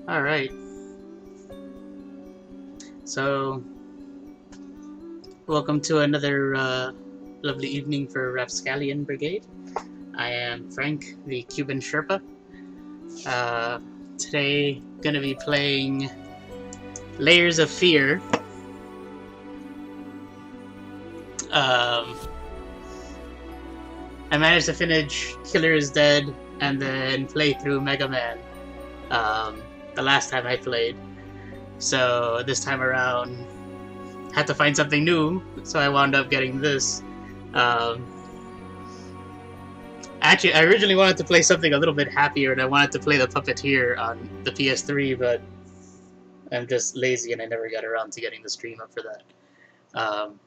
Alright, so welcome to another lovely evening for Rapscallion Brigade. I am Frank, the Cuban Sherpa. Uh, Today, gonna be playing Layers of Fear. Um, I managed to finish Killer is Dead and then play through Mega Man um, the last time I played. So this time around, had to find something new, so I wound up getting this. Um, Actually, I originally wanted to play something a little bit happier, and I wanted to play the Puppeteer on the PS3, but I'm just lazy and I never got around to getting the stream up for that. Um,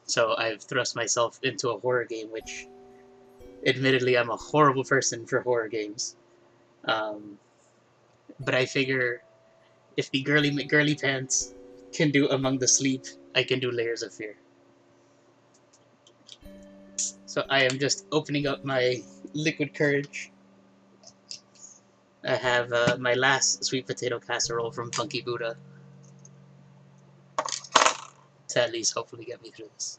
so I've thrust myself into a horror game, which, admittedly, I'm a horrible person for horror games. Um, but I figure if the girly McGirly pants can do Among the Sleep, I can do Layers of Fear. So I am just opening up my liquid courage. I have my last sweet potato casserole from Funky Buddha to at least hopefully get me through this.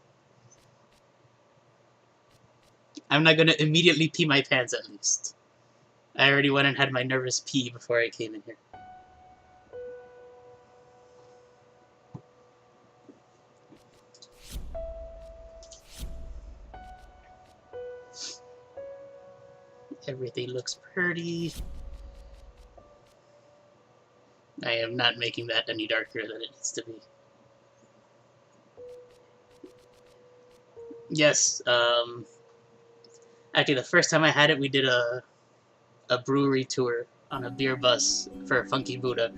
I'm not gonna immediately pee my pants at least. I already went and had my nervous pee before I came in here. Everything looks pretty. I am not making that any darker than it needs to be. Yes, actually the first time I had it, we did a brewery tour on a beer bus for Funky Buddha,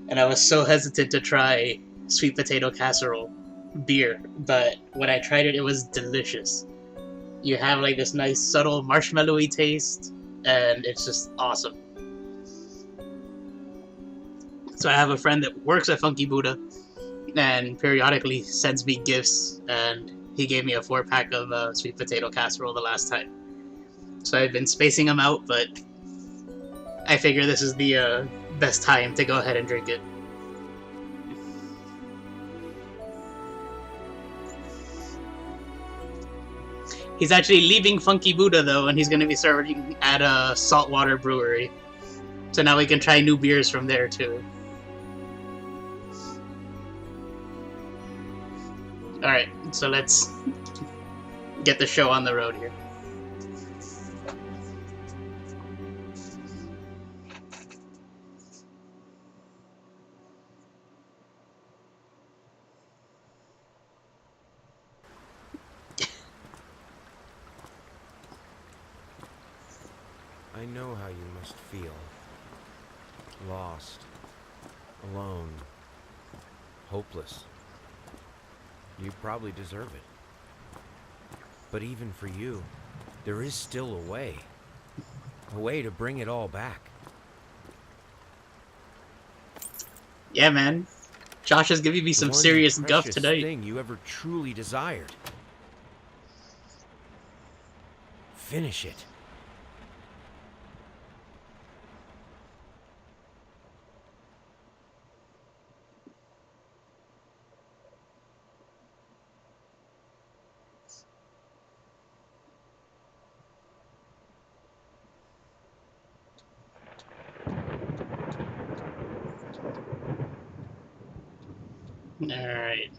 and I was so hesitant to try sweet potato casserole beer, but when I tried it, it was delicious. You have like this nice subtle marshmallowy taste, and it's just awesome. So I have a friend that works at Funky Buddha, and periodically sends me gifts, and he gave me a 4-pack of sweet potato casserole the last time. So I've been spacing them out, but I figure this is the best time to go ahead and drink it. He's actually leaving Funky Buddha though, and he's going to be serving at a saltwater brewery. So now we can try new beers from there too. Alright, so let's get the show on the road here. I know how you must feel. Lost. Alone. Hopeless. You probably deserve it. But even for you, there is still a way. A way to bring it all back. Yeah, man. Josh is giving me some serious guff tonight. Thing you ever truly desired. Finish it. Alright.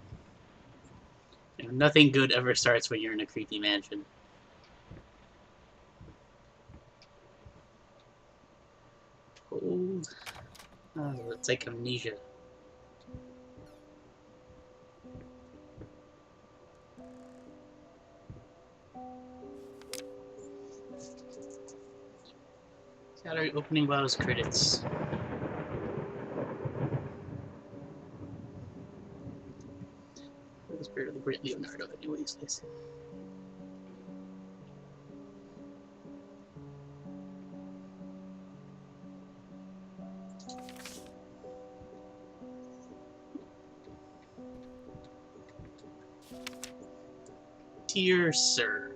Nothing good ever starts when you're in a creepy mansion. Cold. Oh, it's like amnesia. Gallery opening bottles credits. The spirit of the great Leonardo, anyways. This. Dear Sir.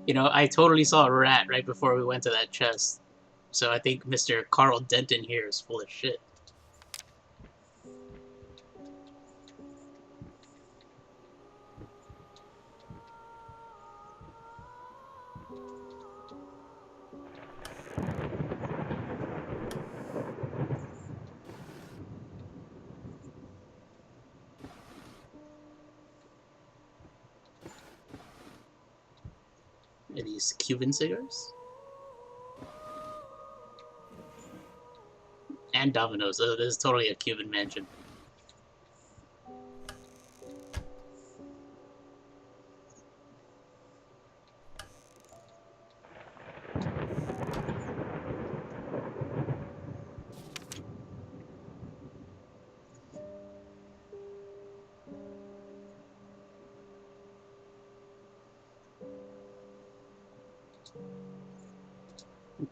You know, I totally saw a rat right before we went to that chest. So I think Mr. Carl Denton here is full of shit. Are these Cuban cigars? And Domino's. Oh, this is totally a Cuban mansion.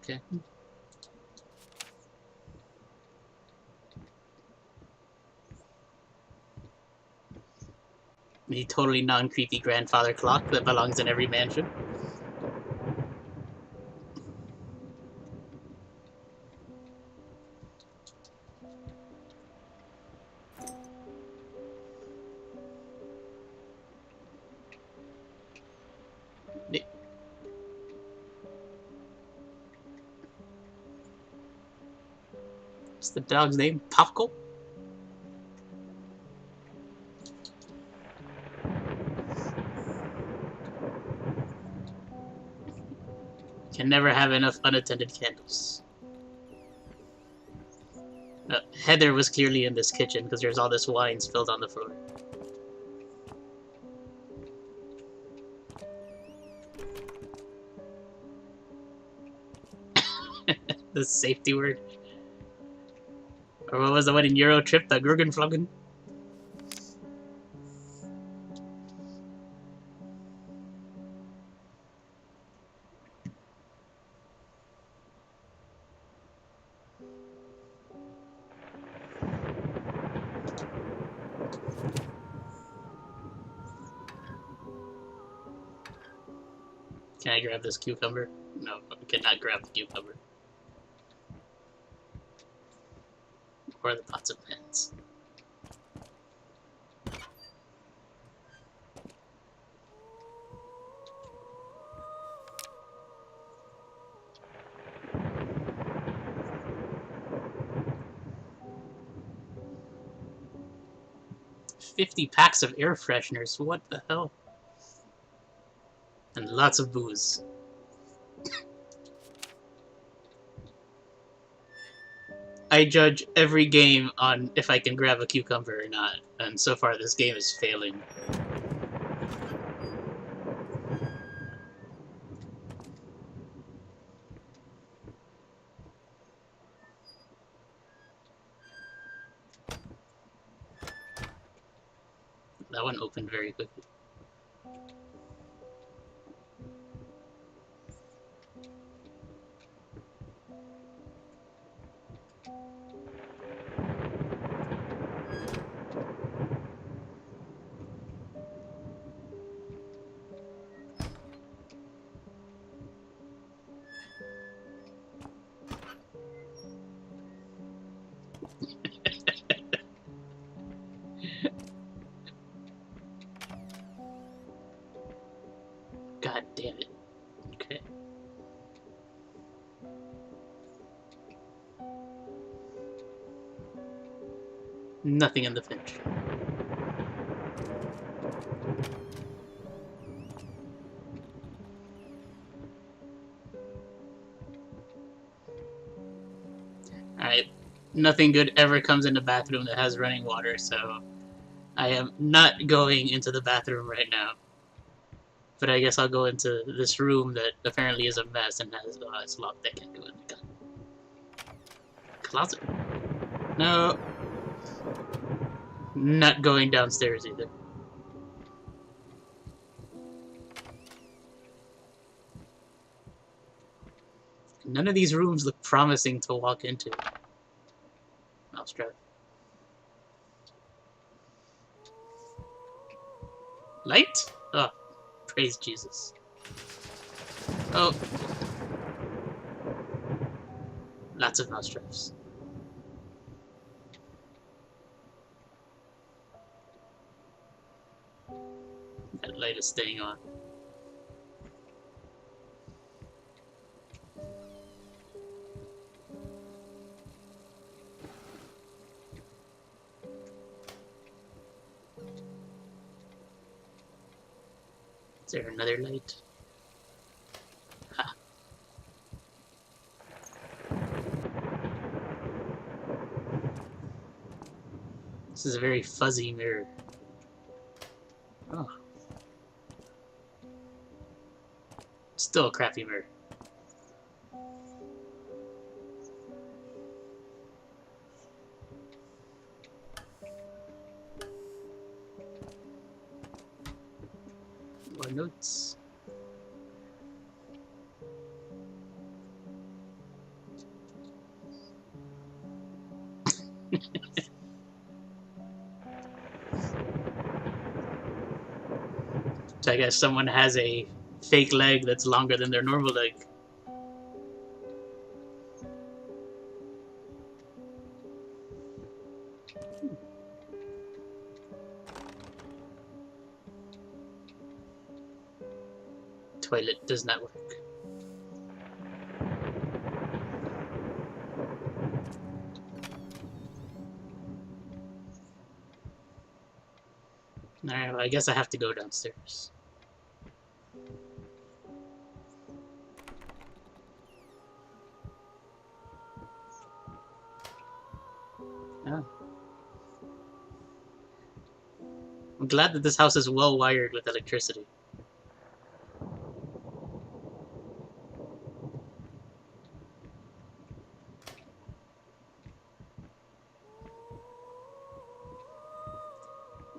Okay. The totally non-creepy grandfather clock that belongs in every mansion. What's the dog's name? Popko? Can never have enough unattended candles. Heather was clearly in this kitchen because there's all this wine spilled on the floor. The safety word. Or what was the one in Euro Trip? The Gurgenflogen? Can I grab this cucumber? No, I cannot grab the cucumber. Or the pots and pans. $50 packs of air fresheners. What the hell? And lots of booze. I judge every game on if I can grab a cucumber or not, and so far this game is failing. That one opened very quickly. God damn it. Okay. Nothing in the pinch. Alright. Nothing good ever comes in the bathroom that has running water, so I am not going into the bathroom right now. But I guess I'll go into this room that apparently is a mess and has... Oh, it's locked. I can't go in. God. Closet. No. Not going downstairs either. None of these rooms look promising to walk into. Mouse trap. Light? Oh, praise Jesus. Oh, lots of mouse traps. That light is staying on. Is there another light? Ha. This is a very fuzzy mirror. Oh. Still a crappy mirror. More notes. So I guess someone has a fake leg that's longer than their normal leg. Toilet does not work. Alright, well, I guess I have to go downstairs. Oh. I'm glad that this house is well wired with electricity.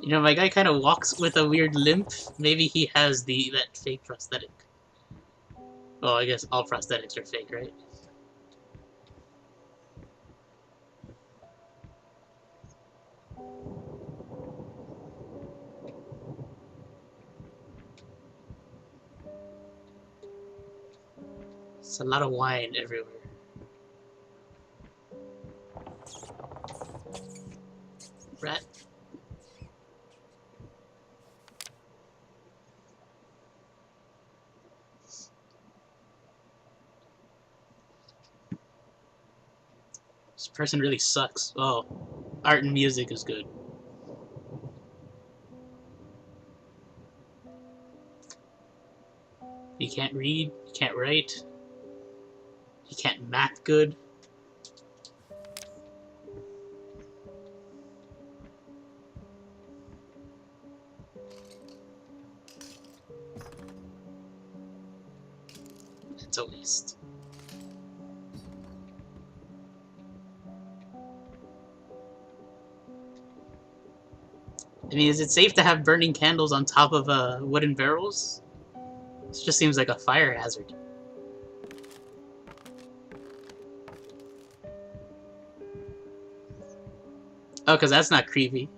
You know, my guy kind of walks with a weird limp. Maybe he has that fake prosthetic. Well, I guess all prosthetics are fake, right? It's a lot of wine everywhere. Rat. This person really sucks. Oh, art and music is good. He can't read, he can't write, he can't math good. It's a waste. I mean, is it safe to have burning candles on top of wooden barrels? This just seems like a fire hazard. Oh, because that's not creepy.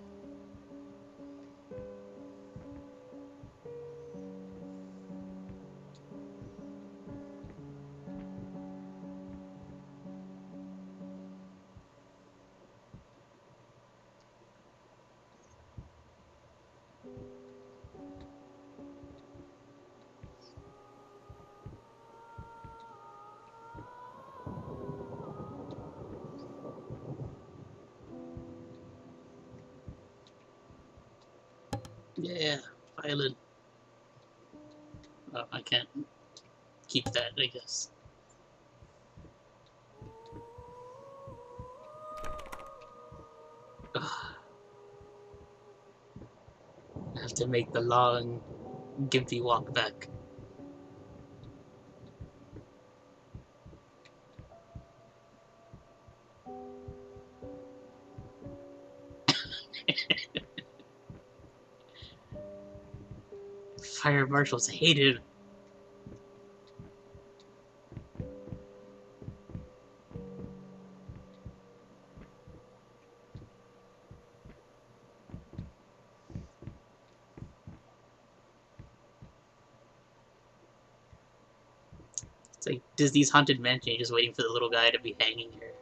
Yeah, violin. Oh, I can't keep that, I guess. Ugh. I have to make the long, gimpy walk back. Fire marshals hate him. It's like Disney's Haunted Mansion. You're just waiting for the little guy to be hanging here.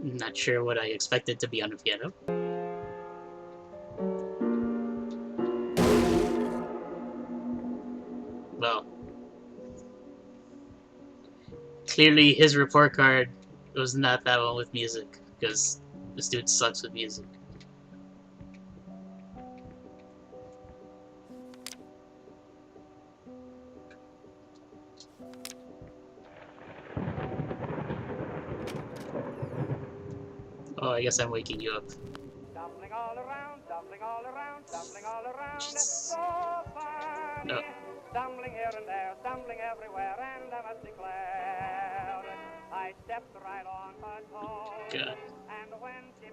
I'm not sure what I expected to be on the piano. Well, clearly his report card was not that one with music, because this dude sucks with music. Oh, I guess I'm waking you up. Tumbling all around, tumbling all around, tumbling all around. It's Jesus. so funny. Oh. Stumbling here and there, stumbling everywhere, and I must declare, I stepped right on her toes. God. And when she...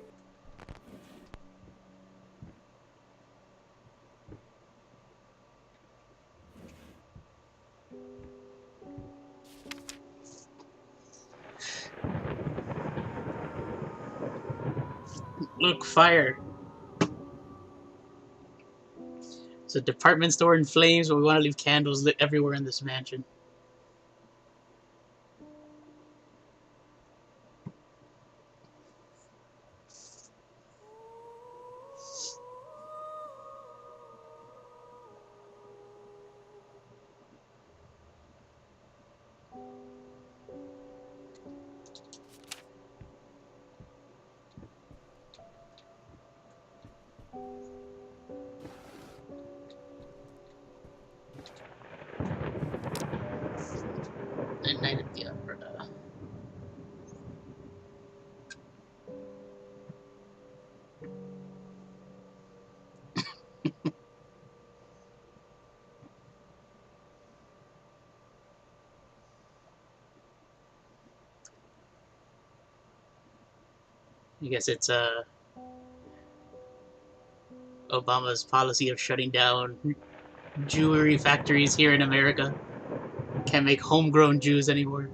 Look, fire. It's a department store in flames, but we want to leave candles lit everywhere in this mansion. And Night at the Opera. I guess it's Obama's policy of shutting down jewelry factories here in America. Can't make homegrown Jews anymore.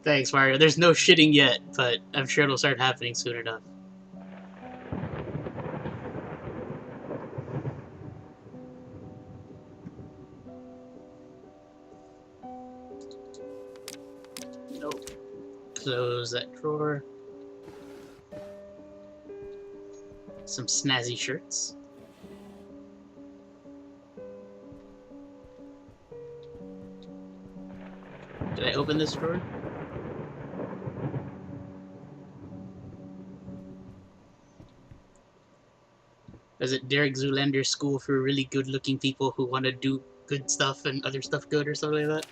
Thanks, Mario. There's no shitting yet, but I'm sure it'll start happening soon enough. Nope. Close that drawer. Some snazzy shirts. Did I open this drawer? Is it Derek Zoolander's school for really good-looking people who want to do good stuff and other stuff good or something like that?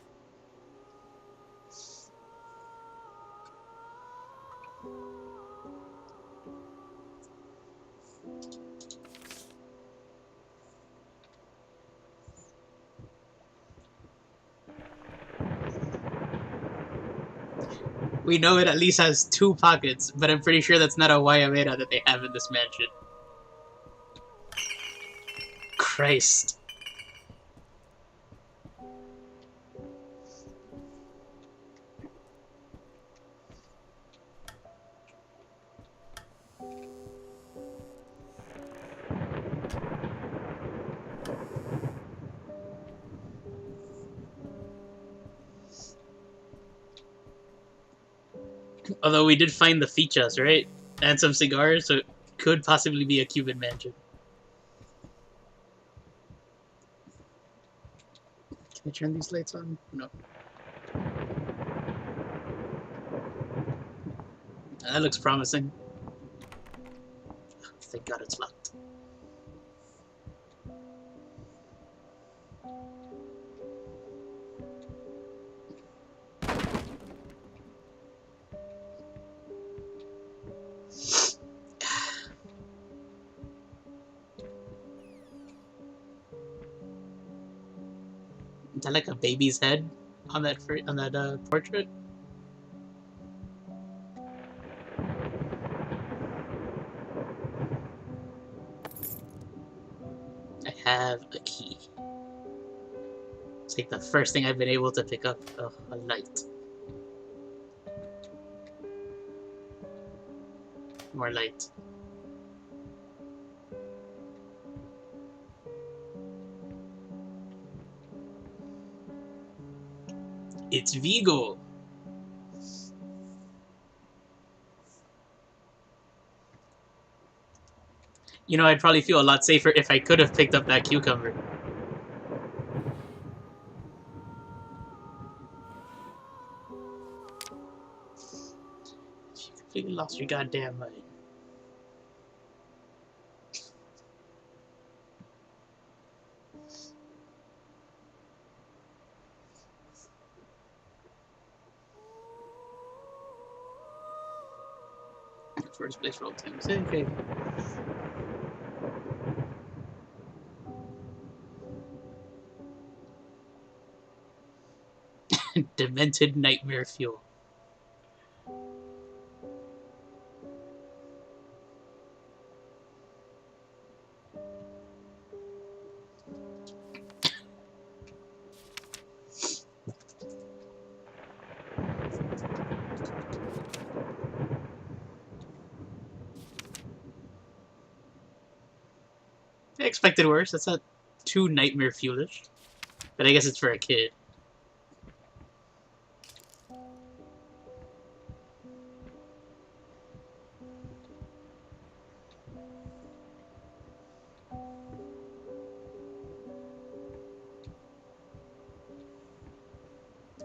We know it at least has 2 pockets, but I'm pretty sure that's not a Guayabera that they have in this mansion. Christ. Although we did find the fichas, right? And some cigars, so it could possibly be a Cuban mansion. Can I turn these lights on? No. That looks promising. Thank God it's locked. Is that like a baby's head on that portrait? have a key. It's like the first thing I've been able to pick up. Oh, a light. More light. It's Vigo. You know, I'd probably feel a lot safer if I could have picked up that cucumber. You completely lost your goddamn mind. First place roll teams. Okay. Demented nightmare fuel. I expected worse. That's not too nightmare fuelish. But I guess it's for a kid.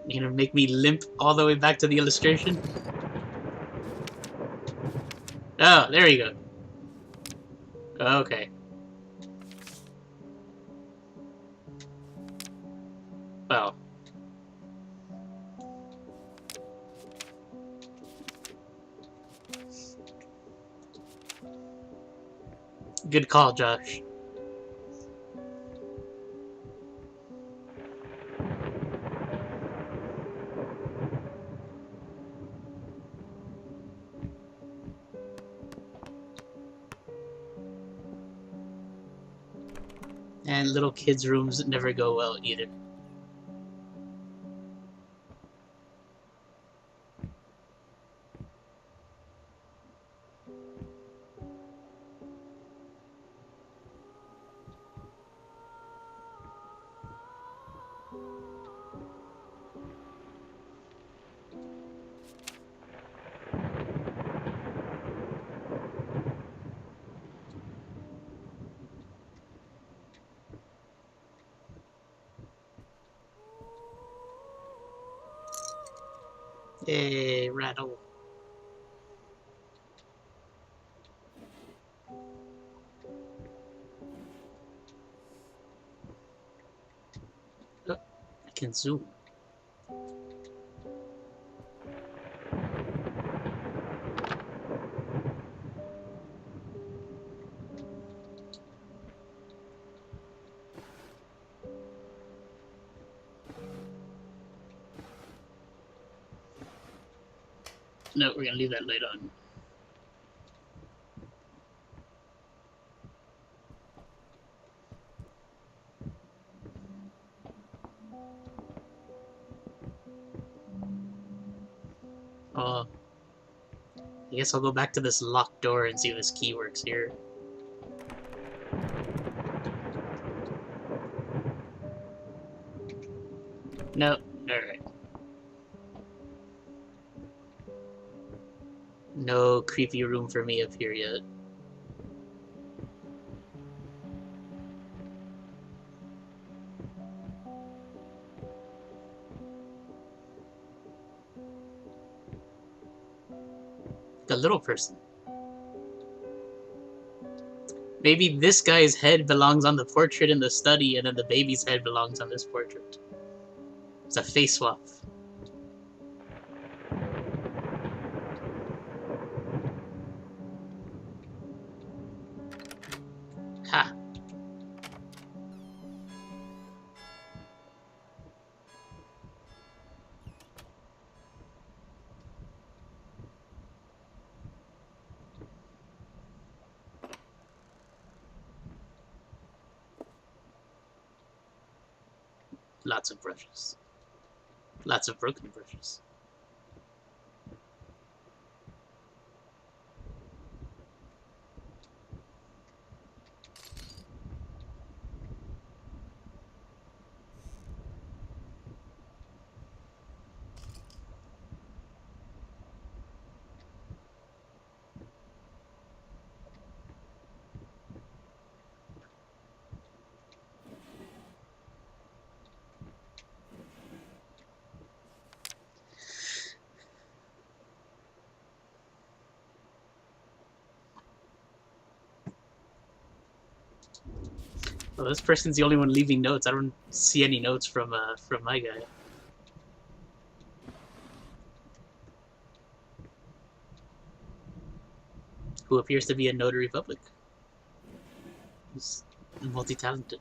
You gonna make me limp all the way back to the illustration? Oh, there you go. Okay. Well. Good call, Josh. And little kids' rooms never go well either. Yay, rattle. Oh, I can zoom. No, we're gonna leave that light on. Oh, I guess I'll go back to this locked door and see if this key works here. No, alright. No creepy room for me up here yet. The little person. Maybe this guy's head belongs on the portrait in the study, and then the baby's head belongs on this portrait. It's a face swap. Ha! Lots of brushes. Lots of broken brushes. Well, this person's the only one leaving notes. I don't see any notes from my guy, who appears to be a notary public. He's multi-talented.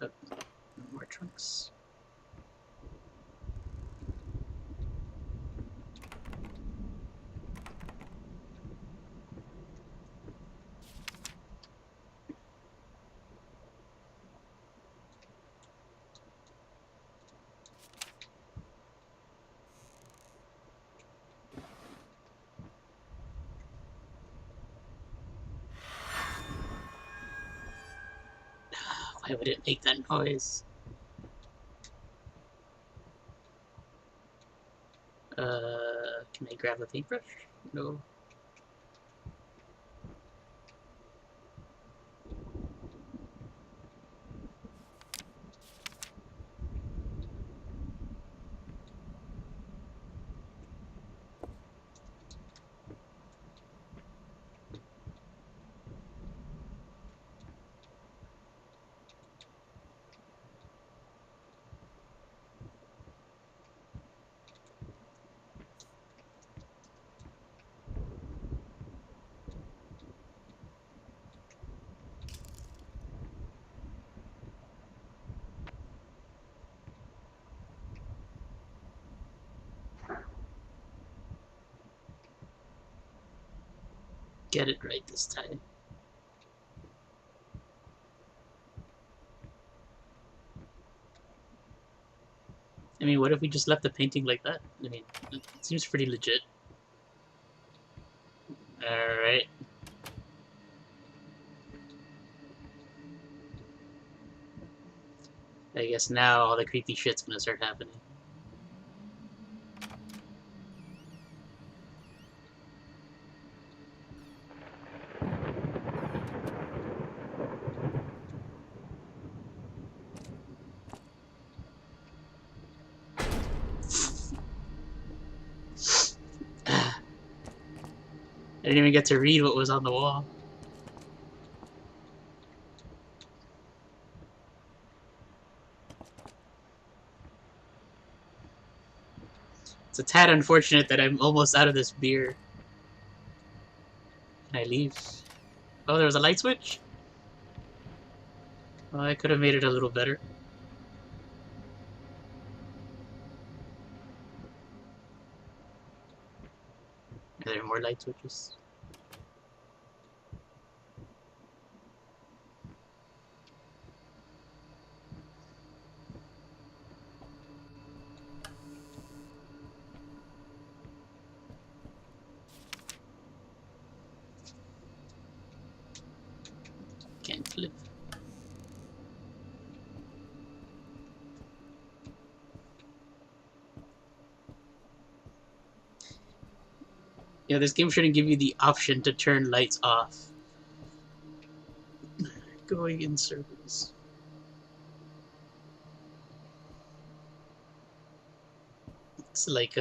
Oh, more trunks. Why would it make that noise? Can I grab a paintbrush? No. Get it right this time. I mean, what if we just left the painting like that? I mean, it seems pretty legit. Alright. I guess now all the creepy shit's gonna start happening. I didn't even get to read what was on the wall. It's a tad unfortunate that I'm almost out of this beer. Can I leave? Oh, there was a light switch? Oh, I could have made it a little better. Are there more light switches? Can't flip. Yeah, this game shouldn't give you the option to turn lights off. Going in circles. It's like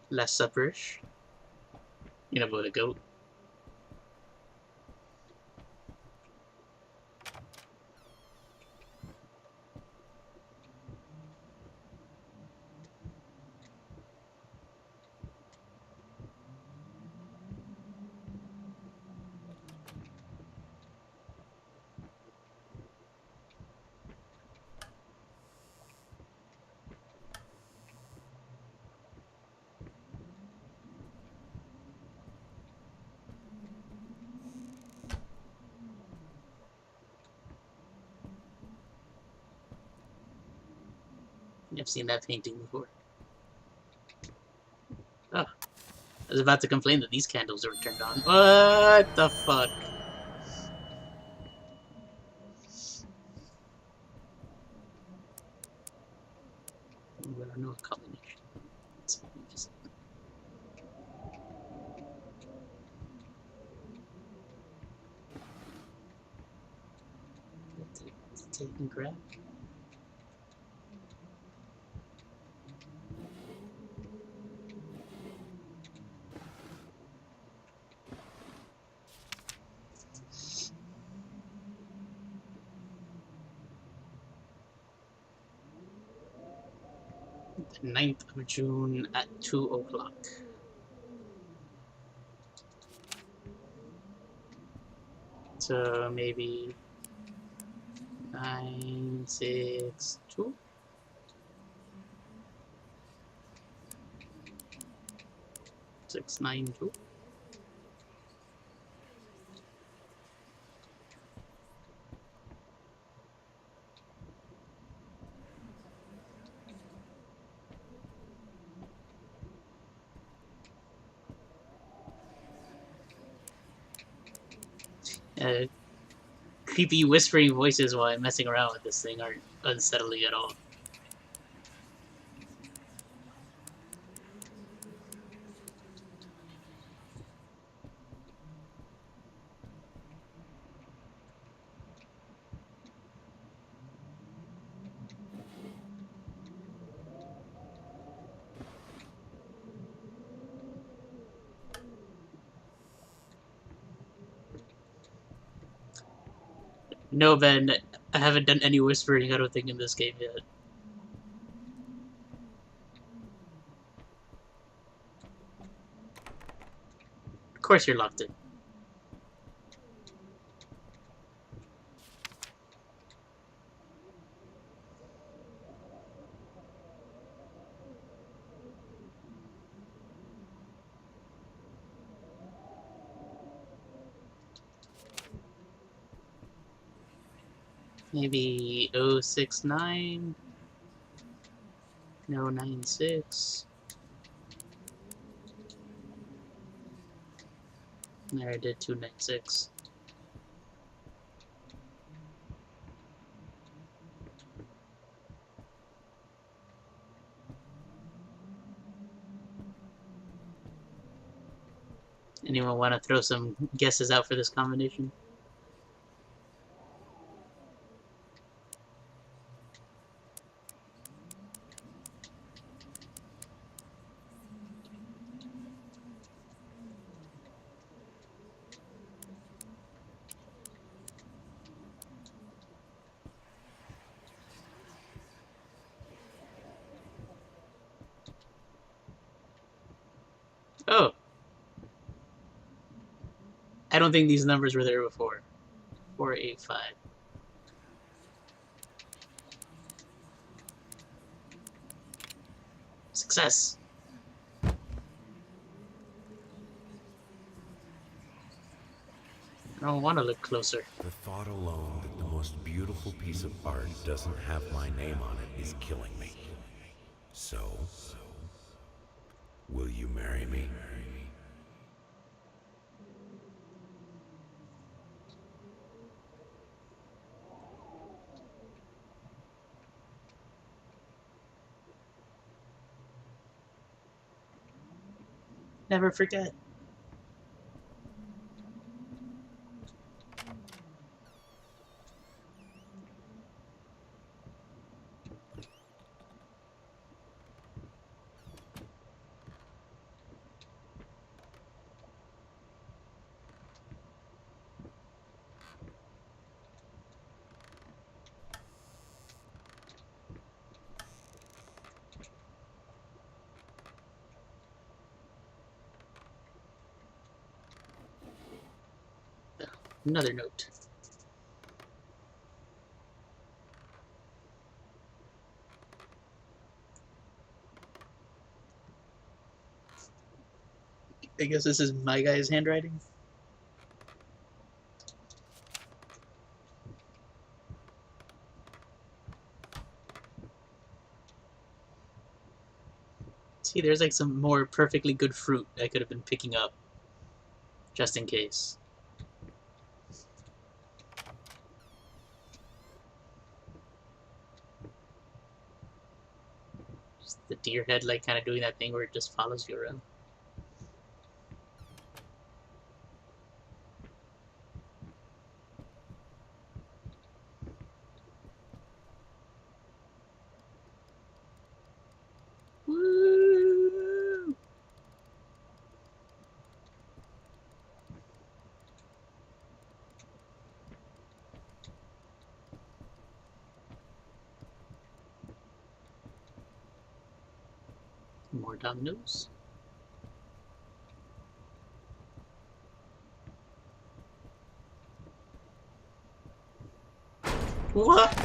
Last Supper-ish. You know about a goat. I've seen that painting before. Oh, I was about to complain that these candles were turned on. What the fuck? I don't know a combination. Let's just... take and grab. The 9th of June at 2 o'clock. So maybe 962. Six nine two. Creepy whispering voices while I'm messing around with this thing aren't unsettling at all. No, Ben, I haven't done any whispering, I don't think, in this game yet. Of course you're locked in. Maybe 069. No, 96. There, I did 296. Anyone want to throw some guesses out for this combination? Oh, I don't think these numbers were there before. 485. Success. I don't want to look closer. The thought alone that the most beautiful piece of art doesn't have my name on it is killing me. So, will you marry me? Never forget. Another note. I guess this is my guy's handwriting. See, there's like some more perfectly good fruit I could have been picking up, just in case. Just the deer head, like, kind of doing that thing where it just follows you around. Woo! More dominoes. What?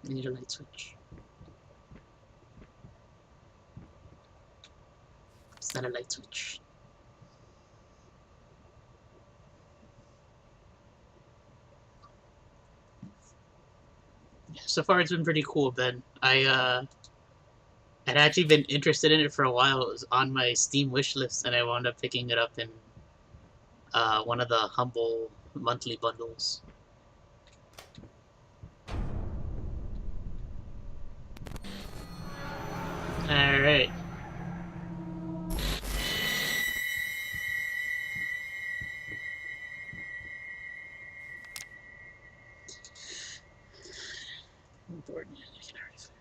I need a light switch. It's not a light switch. Yeah, so far it's been pretty cool, Ben. I'd actually been interested in it for a while. It was on my Steam wish list, and I wound up picking it up in one of the Humble monthly bundles. Alright.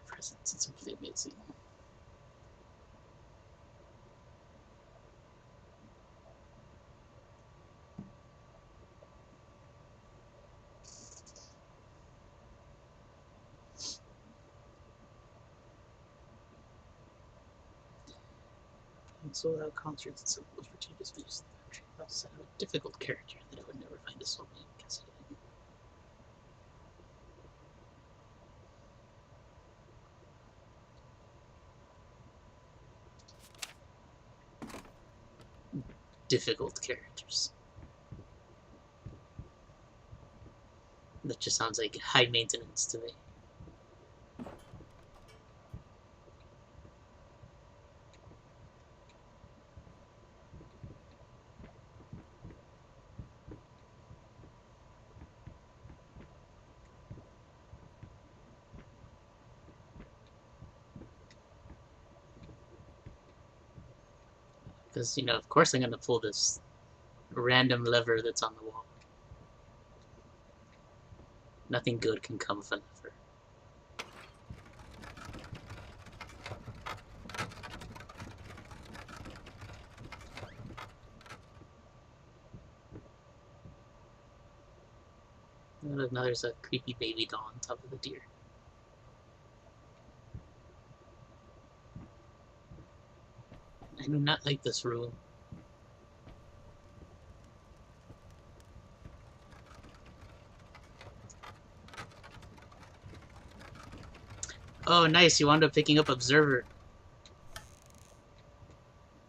Presents. It's really amazing. Sold out concerts and symbols for changes videos in the country. Outside of a difficult character that I would never find a soul in casting. Difficult characters. That just sounds like high maintenance to me. Because, you know, of course I'm going to pull this random lever that's on the wall. Nothing good can come of a lever. Oh, look, now there's a creepy baby doll on top of the deer. I do not like this room. Oh, nice, you wound up picking up Observer.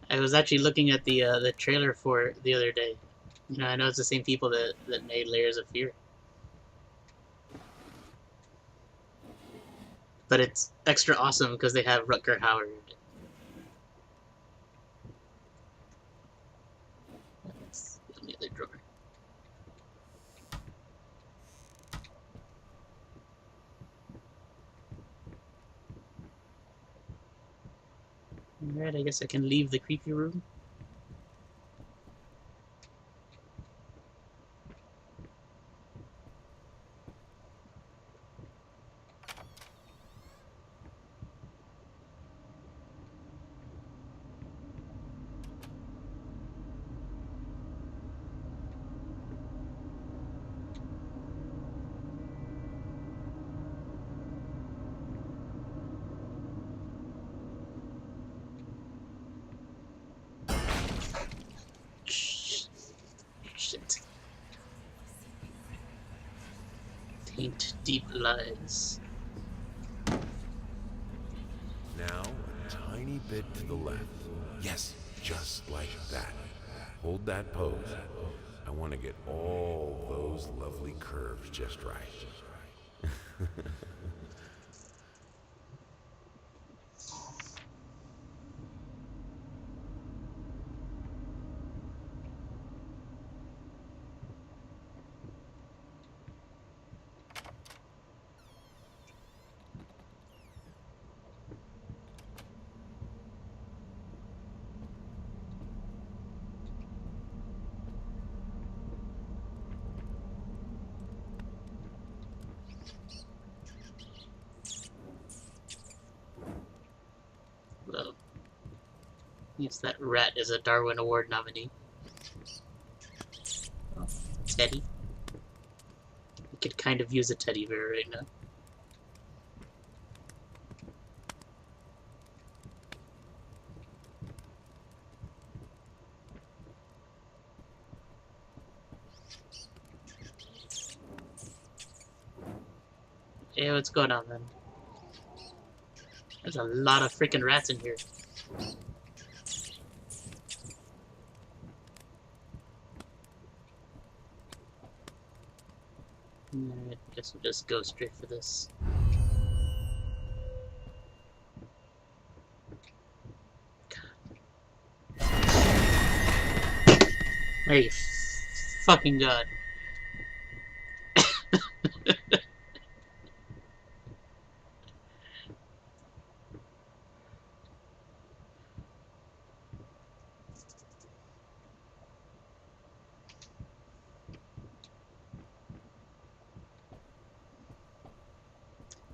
I was actually looking at the trailer for it the other day. You know, I know it's the same people that made Layers of Fear. But it's extra awesome because they have Rutger Hauer. That's in the other drawer. Alright, I guess I can leave the creepy room. Shit. Paint deep lies. Now, a tiny bit to the left. Yes, just like that. Hold that pose. I want to get all those lovely curves just right. Well, yes, that rat is a Darwin Award nominee. Oh, Teddy. We could kind of use a teddy bear right now. Hey, what's going on, man? There's a lot of freaking rats in here. I guess we'll just go straight for this. My fucking god.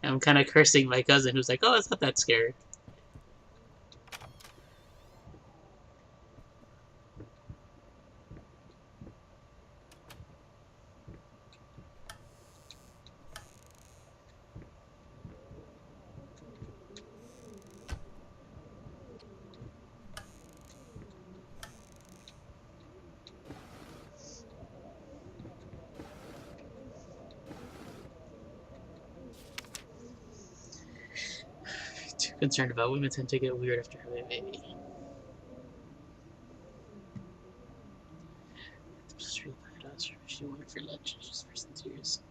I'm kind of cursing my cousin who's like, oh, it's not that scary. Too concerned about women tend to get weird after having a baby. She wanted for lunch. Just for some tears.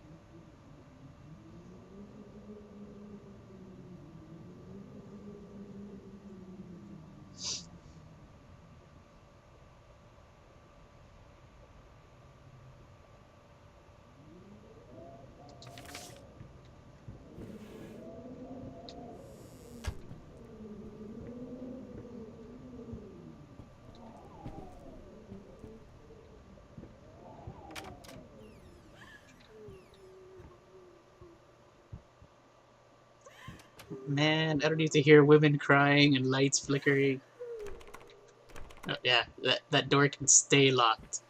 Man, I don't need to hear women crying and lights flickering. Oh, yeah, that door can stay locked.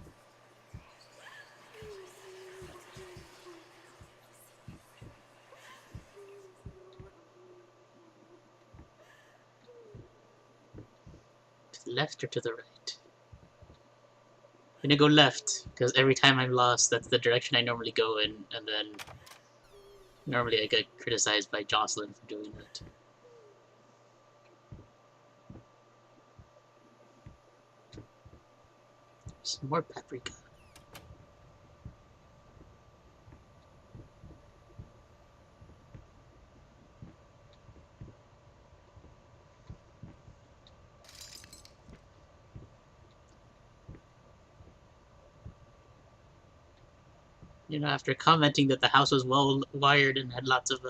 To the left or to the right? I'm gonna go left, because every time I'm lost, that's the direction I normally go in, and then normally I get criticized by Jocelyn for doing that. Some more paprika. You know, after commenting that the house was well wired and had lots of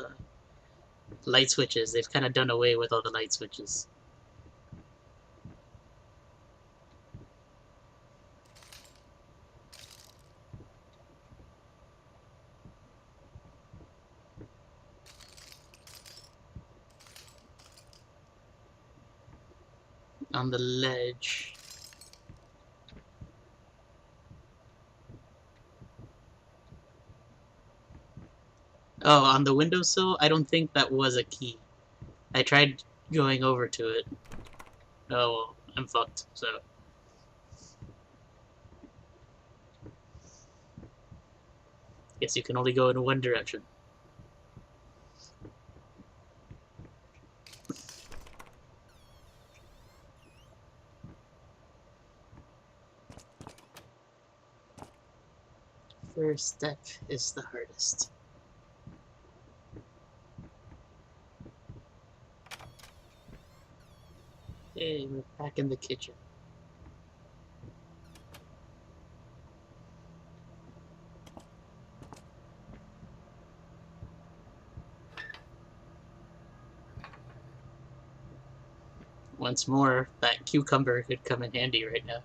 light switches, they've kind of done away with all the light switches. On the ledge. Oh, on the windowsill? I don't think that was a key. I tried going over to it. Oh, well, I'm fucked, so. Guess you can only go in one direction. First step is the hardest. Hey, we're back in the kitchen. Once more, that cucumber could come in handy right now.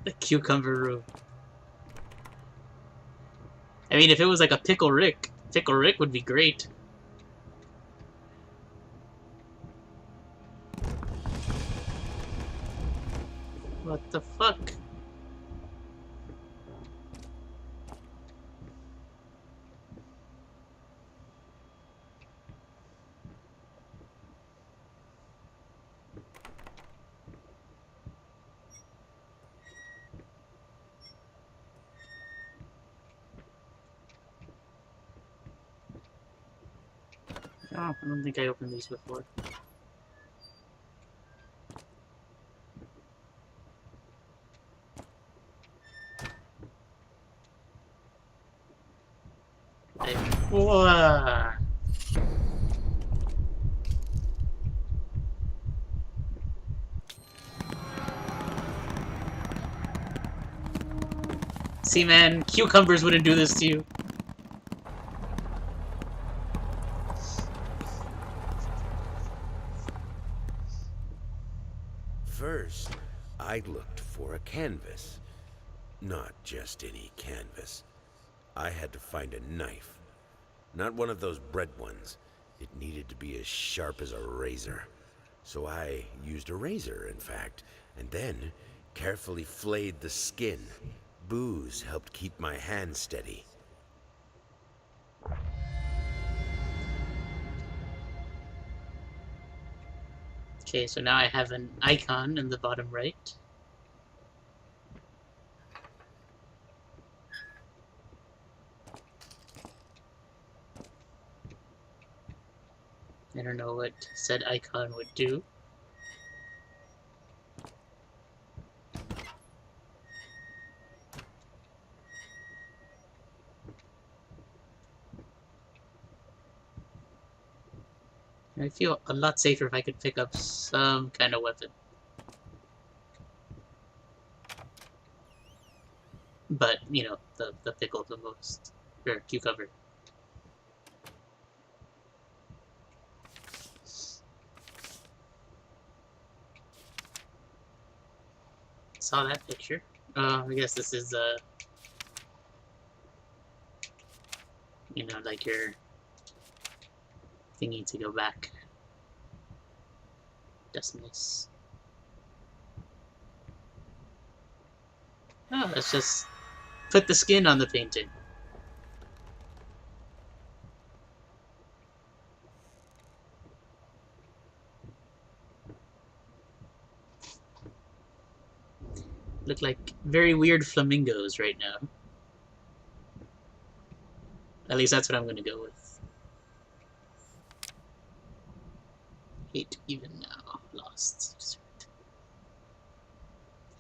The cucumber room. I mean, if it was like a Pickle Rick would be great. What the fuck? Oh, I don't think I opened these before. Whoa. See, man, cucumbers wouldn't do this to you. First, I looked for a canvas. Not just any canvas. I had to find a knife. Not one of those bread ones. It needed to be as sharp as a razor. So I used a razor, in fact, and then carefully flayed the skin. Booze helped keep my hand steady. Okay, so now I have an icon in the bottom right. I don't know what said icon would do. I feel a lot safer if I could pick up some kind of weapon. But, you know, the pickle the most. Or cucumber. Saw that picture. I guess this is, you know, like your thingy to go back. That's nice. Oh, let's just put the skin on the painting. Look like very weird flamingos right now. At least that's what I'm gonna go with. Hate even now. Lost. I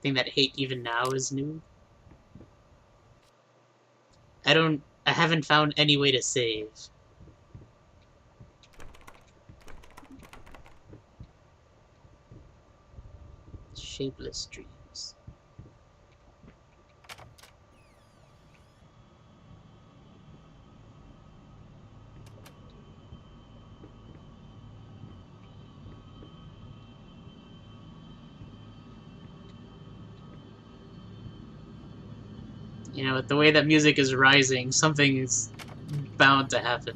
think that hate even now is new. I haven't found any way to save. Shapeless dreams. You know, with the way that music is rising, something is bound to happen.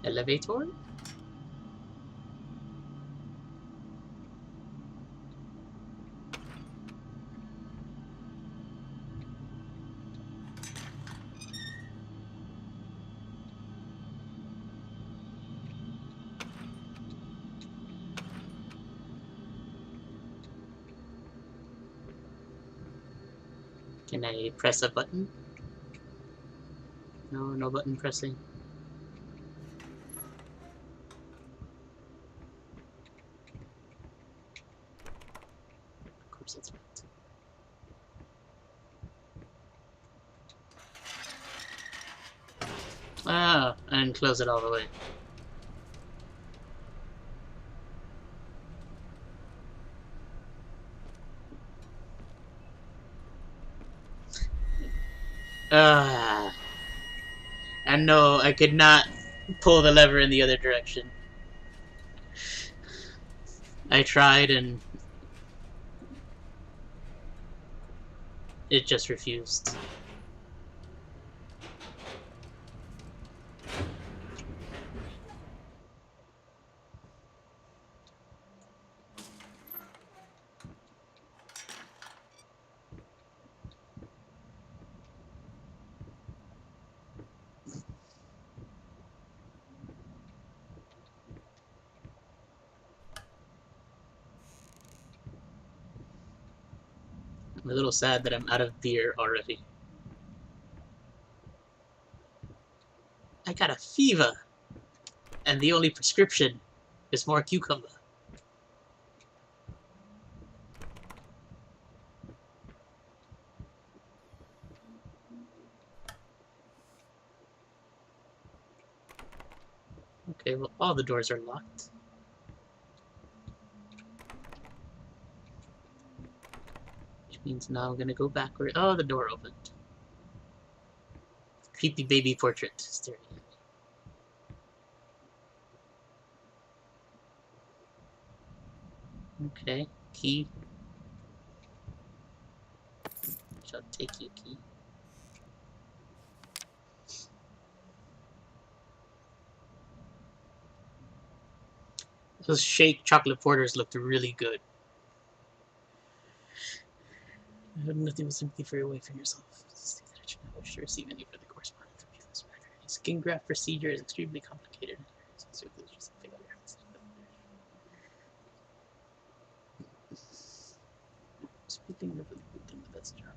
Elevator? Can I press a button? No, no button pressing. Of course it's right. Ah, and close it all the way. Ah. And no, I could not pull the lever in the other direction. I tried and it just refused. I'm a little sad that I'm out of beer already. I got a fever, and the only prescription is more cucumber. Okay, well, all the doors are locked. Which means now I'm gonna go backward. Oh, the door opened. Creepy baby portrait staring at me. Okay, key. Shall take you, key. Those shake chocolate porters looked really good. I have nothing but sympathy for your wife and yourself. State that I should not wish to receive any further correspondence from you in this matter. Skin graft procedure is extremely complicated. Speaking of it, we've done the best job.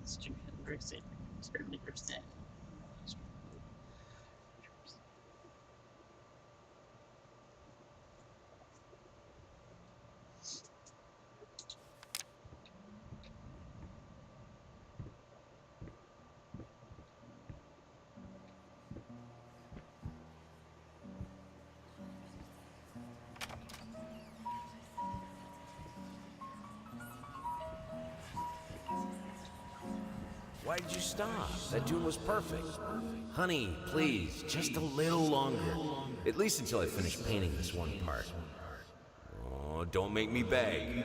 Jimi Hendrix and certainly understand. Why did you stop? That tune was perfect. Honey, please, just a little longer. At least until I finish painting this one part. Oh, don't make me beg.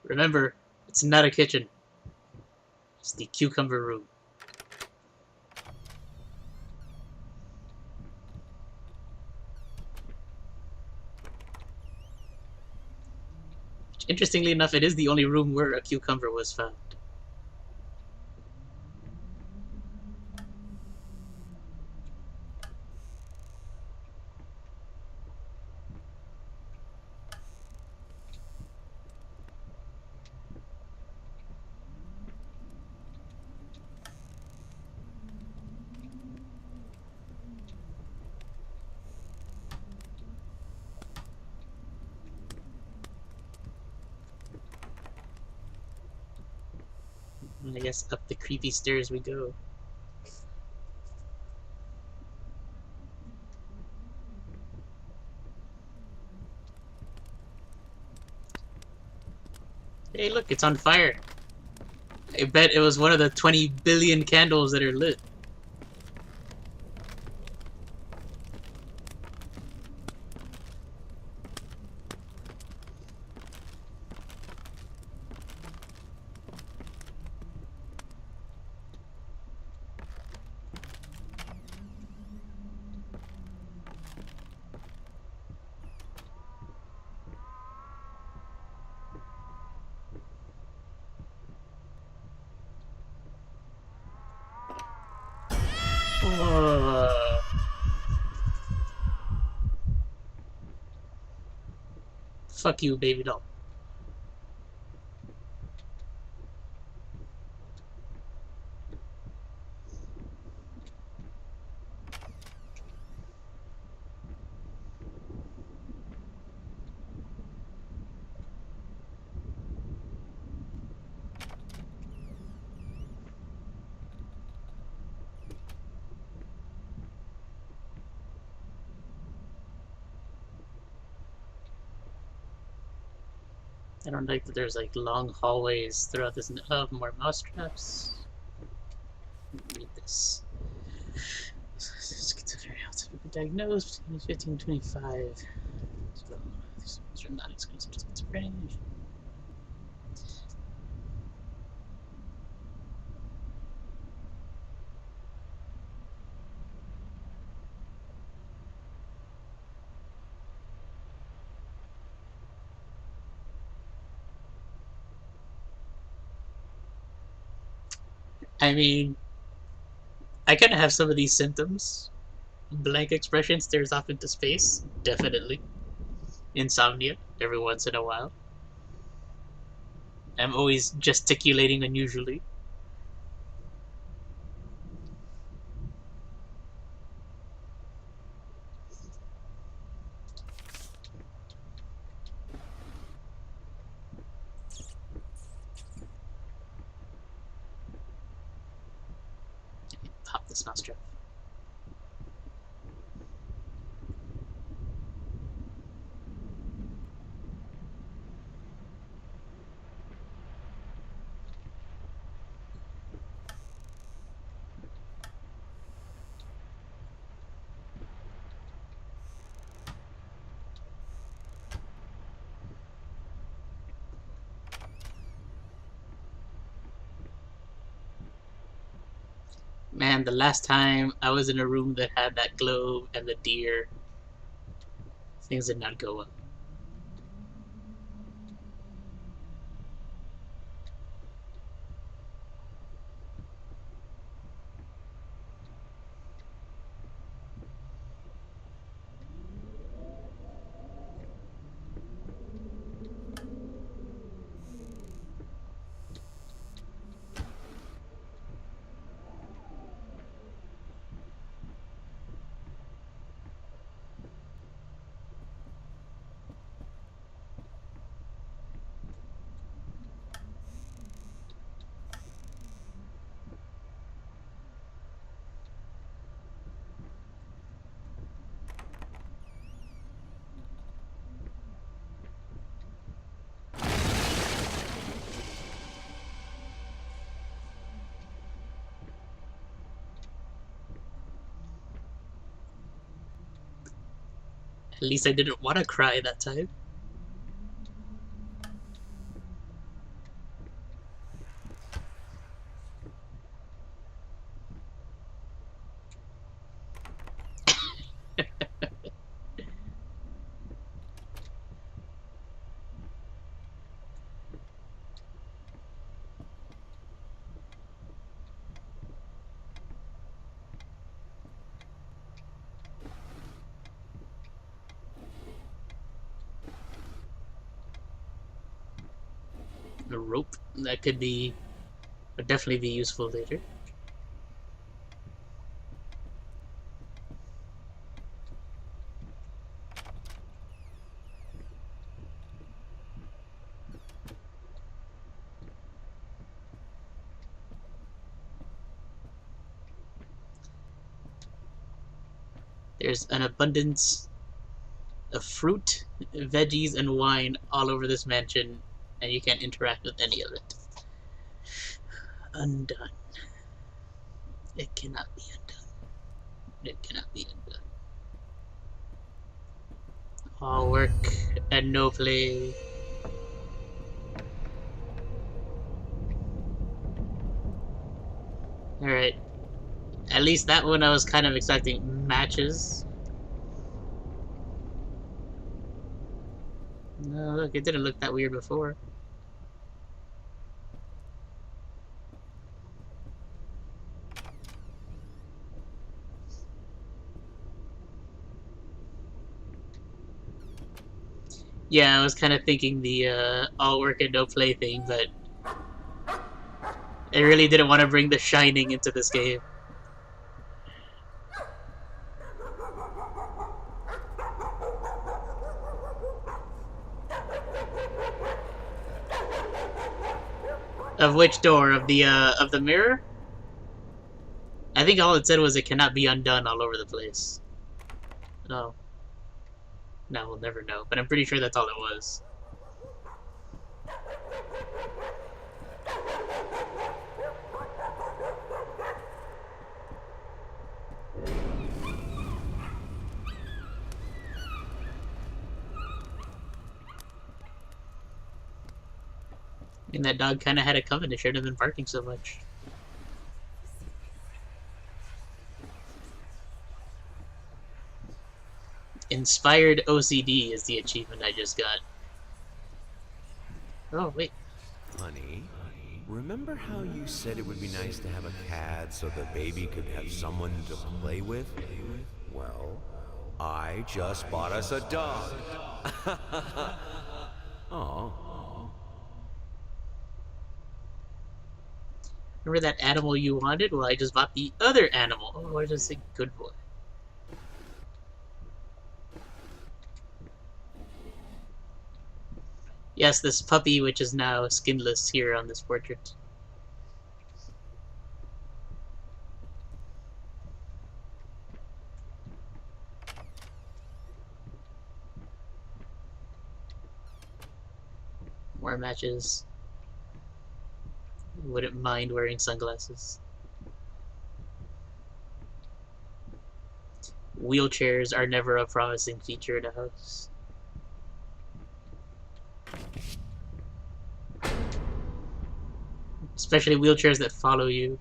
Remember, it's not a kitchen. It's the cucumber room. Interestingly enough, it is the only room where a cucumber was found. I guess up the creepy stairs we go. Hey, look, it's on fire. I bet it was one of the 20 billion candles that are lit. Fuck you, baby doll. I don't like that there's like long hallways throughout this. Oh, more mouse traps. Read this. Schizophrenia has been diagnosed in 1525. These are not exclusive to schizophrenia. I mean, I kind of have some of these symptoms. Blank expression stares off into space. Definitely. Insomnia, every once in a while. I'm always gesticulating unusually. Pop this mousetrap. Man, the last time I was in a room that had that globe and the deer, things did not go well. At least I didn't want to cry that time. A rope that would definitely be useful later. There's an abundance of fruit, veggies, and wine all over this mansion, and you can't interact with any of it. Undone. It cannot be undone. It cannot be undone. All work and no play. Alright. At least that one I was kind of expecting matches. No, look, it didn't look that weird before. Yeah, I was kind of thinking the all work and no play thing, but I really didn't want to bring The Shining into this game. Of which door? Of the mirror? I think all it said was it cannot be undone all over the place. No. No, we'll never know. But I'm pretty sure that's all it was. And that dog kind of had it coming. It shouldn't have been barking so much. Inspired OCD is the achievement I just got. Oh, wait. Honey, remember how you said it would be nice to have a cat so the baby could have someone to play with? Well, I just bought us a dog. Oh. Remember that animal you wanted? Well, I just bought the other animal. Oh, I just a good boy. Yes, this puppy, which is now skinless here on this portrait. More matches. Wouldn't mind wearing sunglasses. Wheelchairs are never a promising feature in a house. Especially wheelchairs that follow you.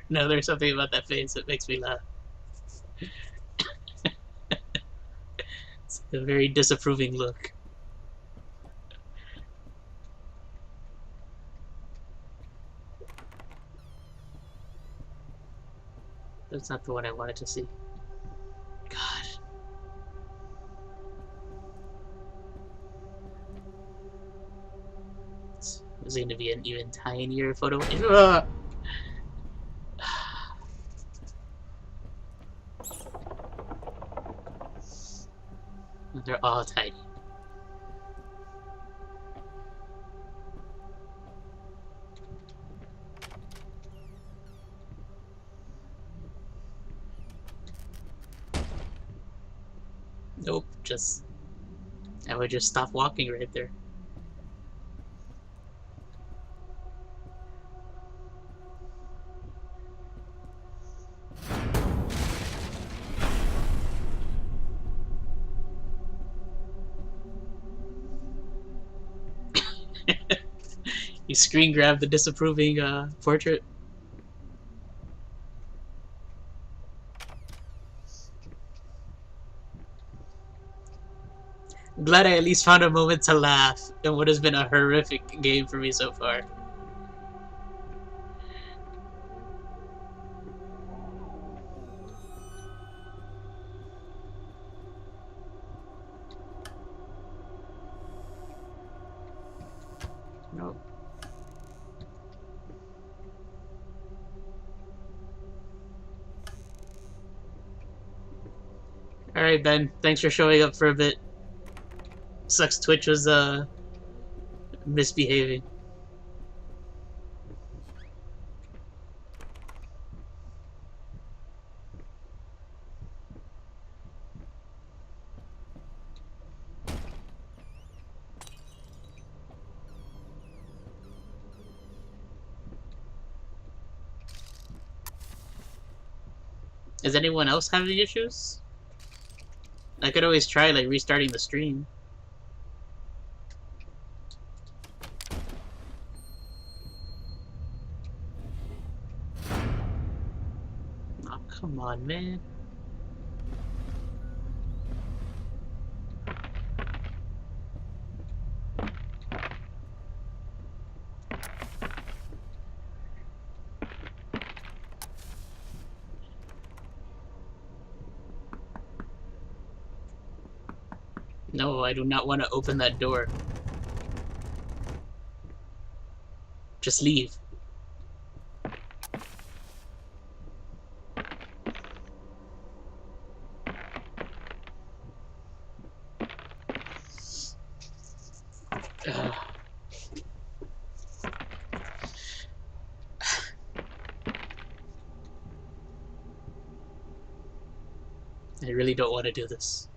No, there's something about that face that makes me laugh. It's a very disapproving look. That's not the one I wanted to see. God. Is it going to be an even tinier photo? Ugh. They're all tiny. Nope, just... I would just stop walking right there. You screen grab the disapproving portrait. I'm glad I at least found a moment to laugh in what has been a horrific game for me so far. Nope. Alright, Ben. Thanks for showing up for a bit. Sucks Twitch was misbehaving. Is anyone else having issues? I could always try, like, restarting the stream. Oh, come on, man. No, I do not want to open that door. Just leave. Ugh. I really don't want to do this.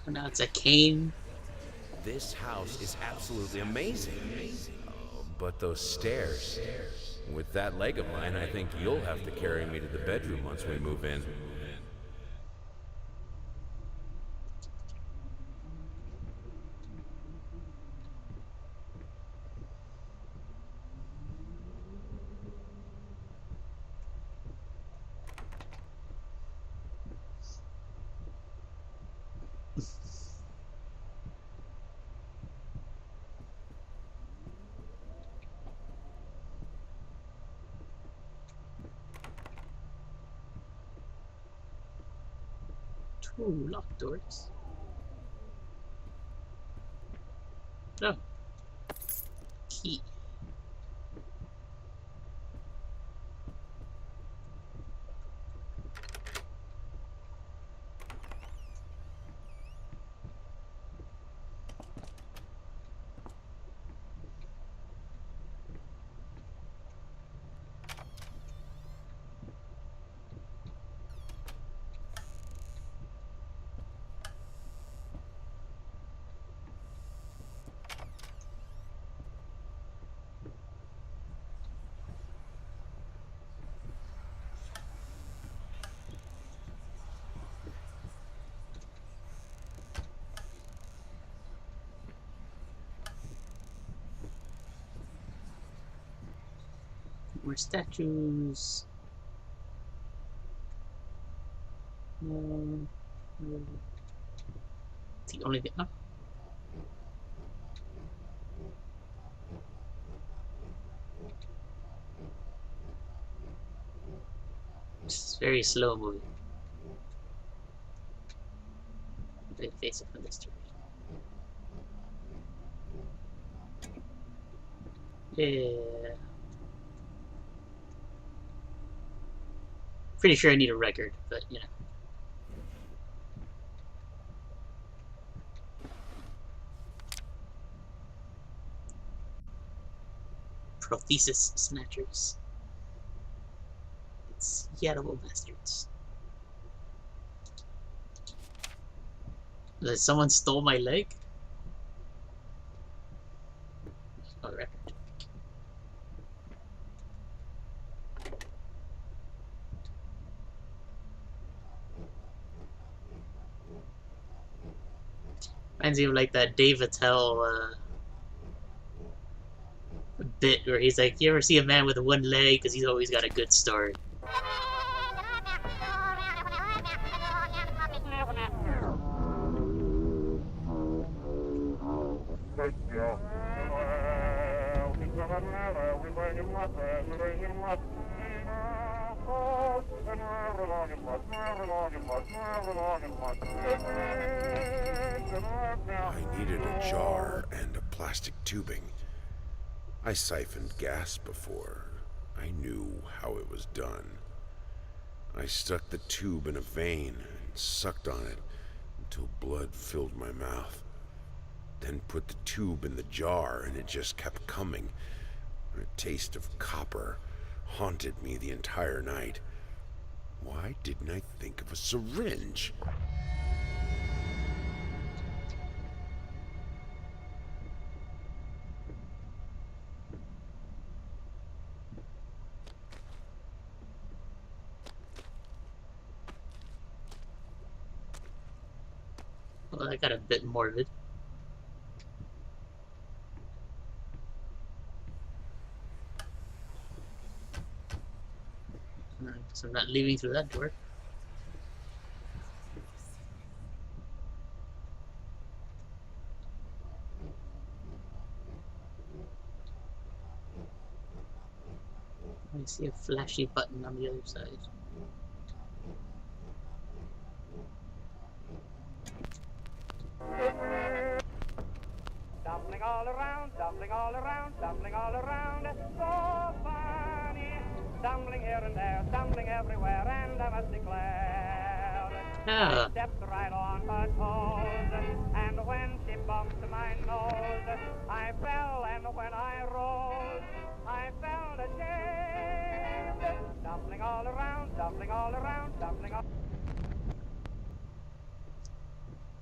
Oh, now it's a cane. This house is absolutely amazing. But those stairs. With that leg of mine, I think you'll have to carry me to the bedroom once we move in. Two locked doors. Oh. Key. More statues. The only thing. Oh. It's very slow moving. They face it from this direction. Yeah. Pretty sure I need a record, but you know. Prothesis snatchers. It's yaddable bastards. Someone stole my leg? Oh, record. Reminds me of like that Dave Attell bit where he's like, you ever see a man with one leg? Because he's always got a good story. I needed a jar and a plastic tubing. I siphoned gas before. I knew how it was done. I stuck the tube in a vein and sucked on it until blood filled my mouth. Then put the tube in the jar and it just kept coming. A taste of copper haunted me the entire night. Why didn't I think of a syringe? Well, I got a bit morbid. So I'm not leaving through that door. I see a flashy button on the other side. Stumbling all around, stumbling all around, stumbling all around. So funny. Stumbling here and there, stumbling everywhere, and I must declare I stepped right on her toes, and when she bumped my nose, I fell, and when I rose, I felt ashamed. Stumbling all around, stumbling all around, stumbling all.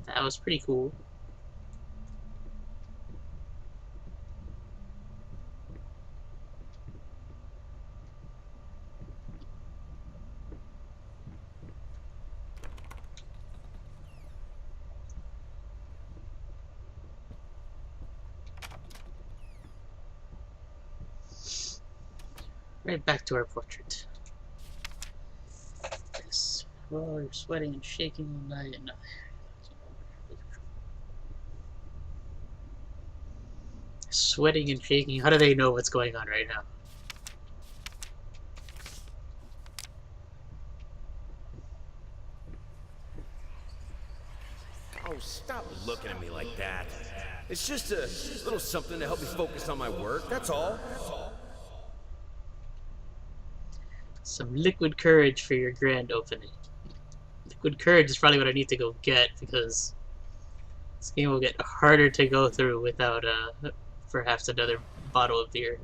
That was pretty cool. Right back to our portrait. Yes. Well, you're sweating and shaking all night. No. Sweating and shaking. How do they know what's going on right now? Oh, stop looking at me like that. It's just a little something to help me focus on my work, that's all. Some liquid courage for your grand opening. Liquid courage is probably what I need to go get, because this game will get harder to go through without perhaps another bottle of beer.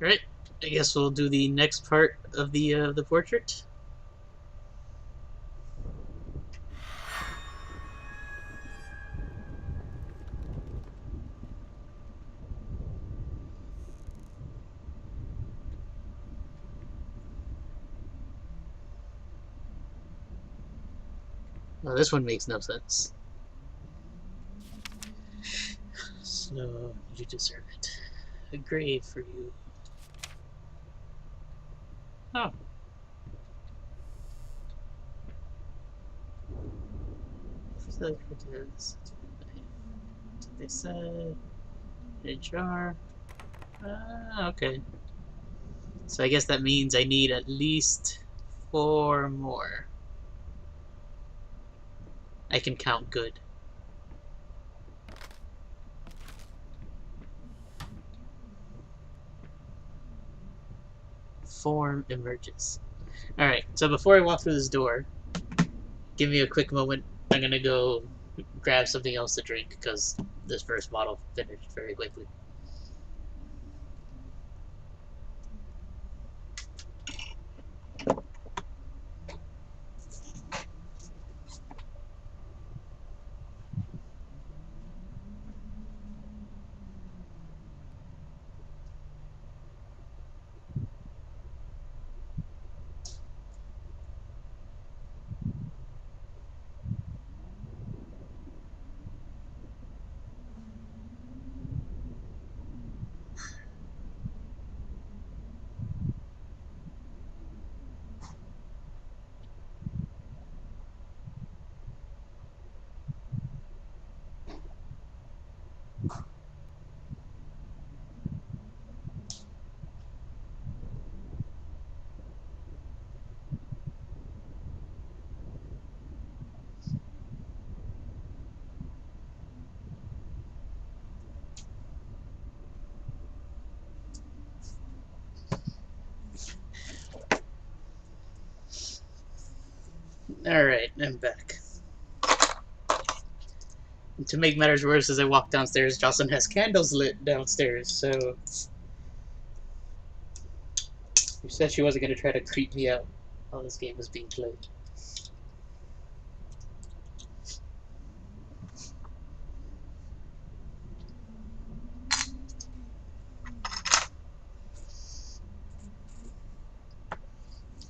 Alright, I guess we'll do the next part of the portrait. Well, this one makes no sense. So, you deserve it. A grave for you. Oh. They said a jar. Okay. So I guess that means I need at least 4 more. I can count good. Form emerges. Alright, so before I walk through this door, give me a quick moment. I'm gonna go grab something else to drink because this first bottle finished very quickly. Alright, I'm back. And to make matters worse, as I walk downstairs, Jocelyn has candles lit downstairs, so... She said she wasn't going to try to creep me out while this game was being played.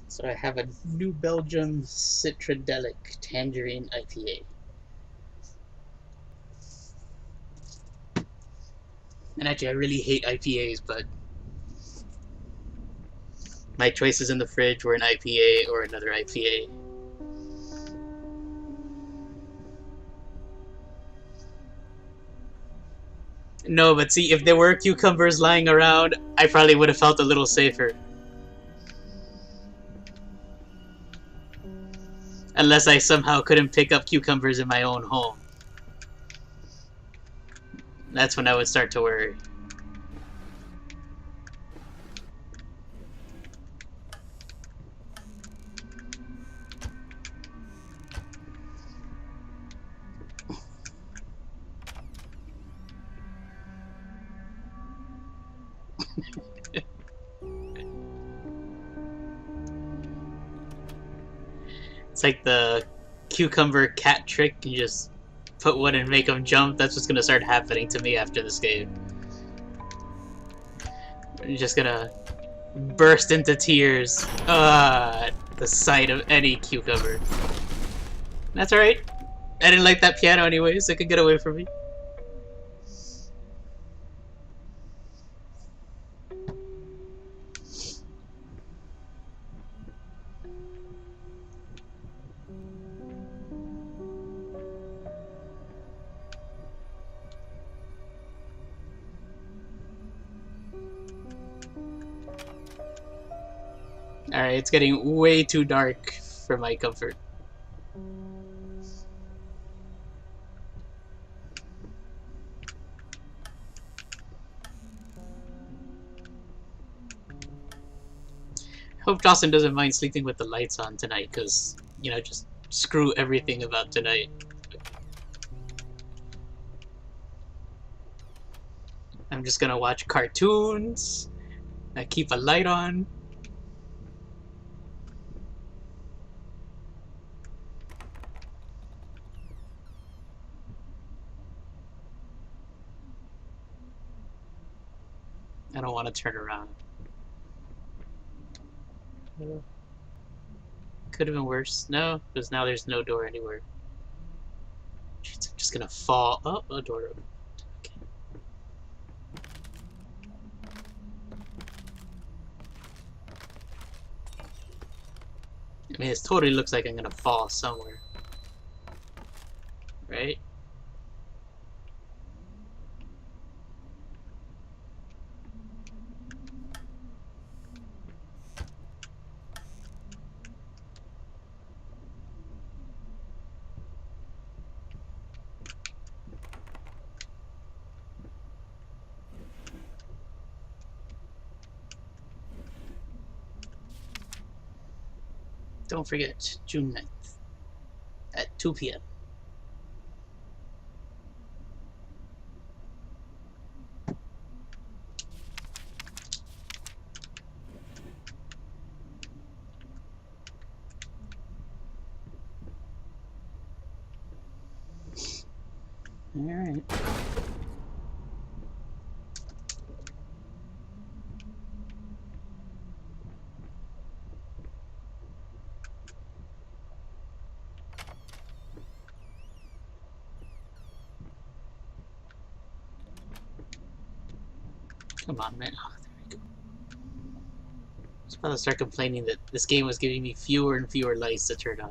So I have a New Belgium Citradelic Tangerine IPA. And actually, I really hate IPAs, but my choices in the fridge were an IPA or another IPA. No, but see, if there were cucumbers lying around, I probably would have felt a little safer. Unless I somehow couldn't pick up cucumbers in my own home. That's when I would start to worry. It's like the cucumber cat trick. You just put one and make them jump. That's what's gonna start happening to me after this game. You're just gonna burst into tears. The sight of any cucumber. That's alright. I didn't like that piano anyways. It could get away from me. Alright, it's getting way too dark for my comfort. Hope Jocelyn doesn't mind sleeping with the lights on tonight, because, you know, just screw everything about tonight. I'm just gonna watch cartoons. I keep a light on. I don't want to turn around. Could have been worse. No, because now there's no door anywhere. Jeez, I'm just gonna fall. Oh, a door open. Okay. I mean, it totally looks like I'm gonna fall somewhere. Right? Don't forget, June 9th at 2 p.m. Alright. Come on, man. Oh, there we go. I was about to start complaining that this game was giving me fewer and fewer lights to turn on.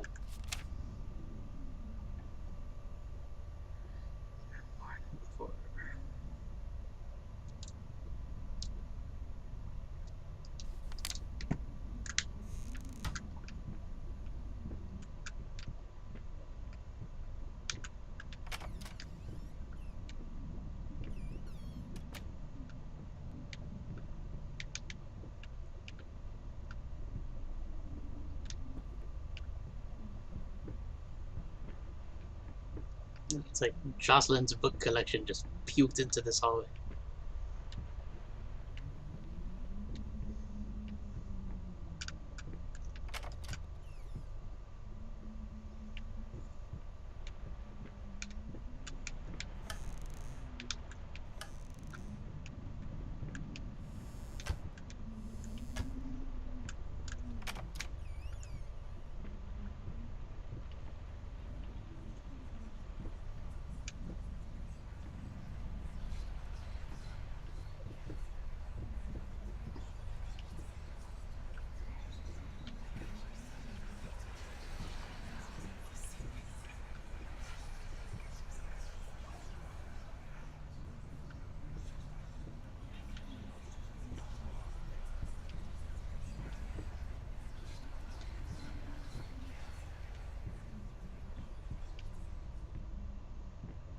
It's like Jocelyn's book collection just puked into this hallway.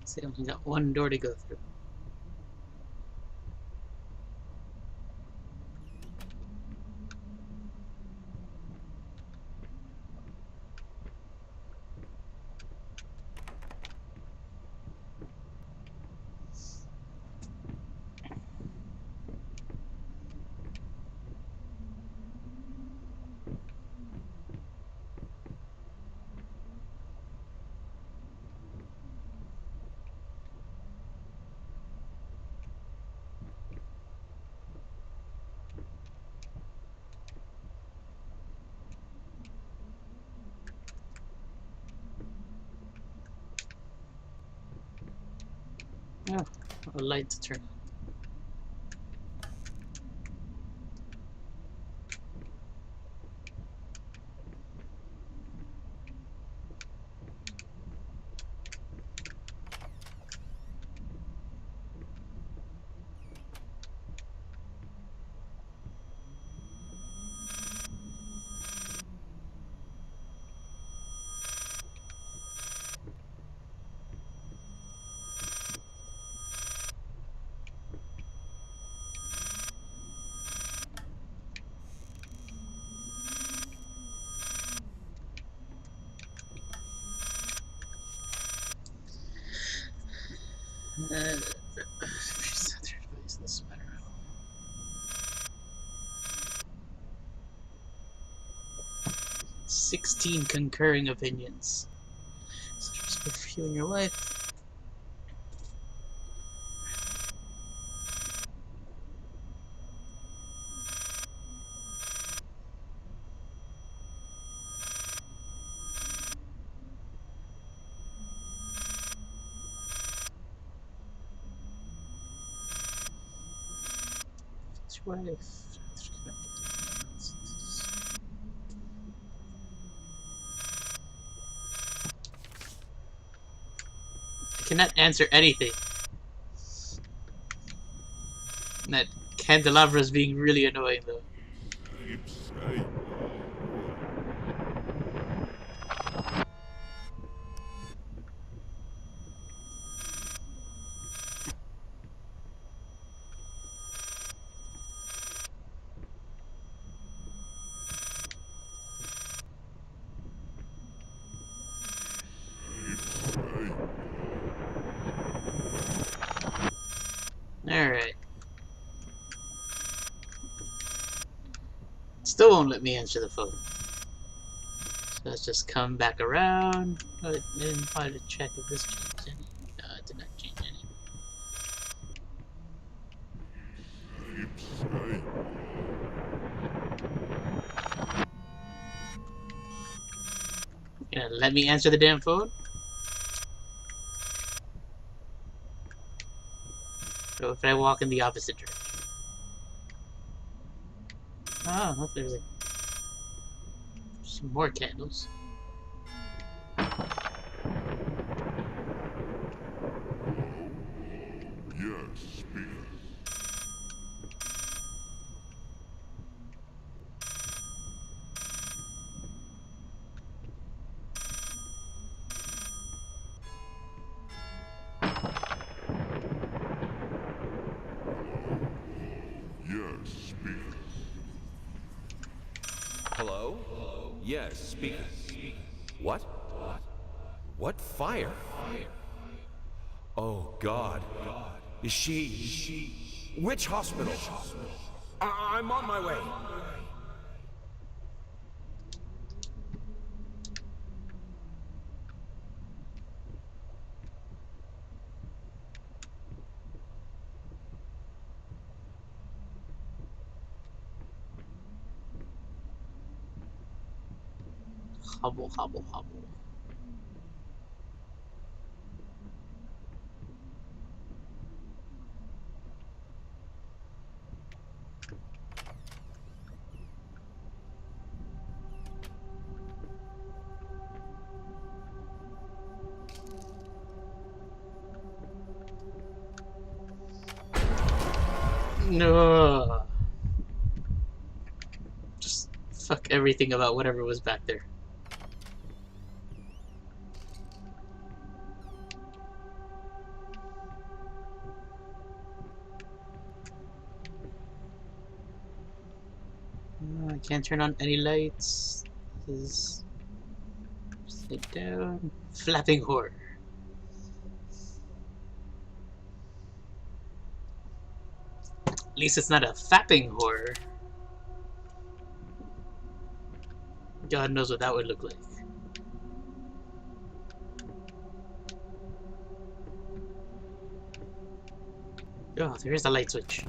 See, I only got one door to go through. Oh, a light to turn on. This matter at all. 16 concurring opinions. So just for you and your wife. Wife. I cannot answer anything. And that candelabra is being really annoying, though. Alright. Still won't let me answer the phone. So let's just come back around. Oh, I didn't bother to check if this changed any. No, it did not change any. You gonna let me answer the damn phone? Or if I walk in the opposite direction? Oh, look, there's like some more candles. Yes, speak. Yes, speak. Hello? Yes, speak. What? What fire? Oh, God. Is she... Which hospital? I'm on my way. Hobble, hobble, hobble. No. Just fuck everything about whatever was back there. I can't turn on any lights. This is... Sit down. Flapping horror. At least it's not a fapping horror. God knows what that would look like. Oh, there's the light switch.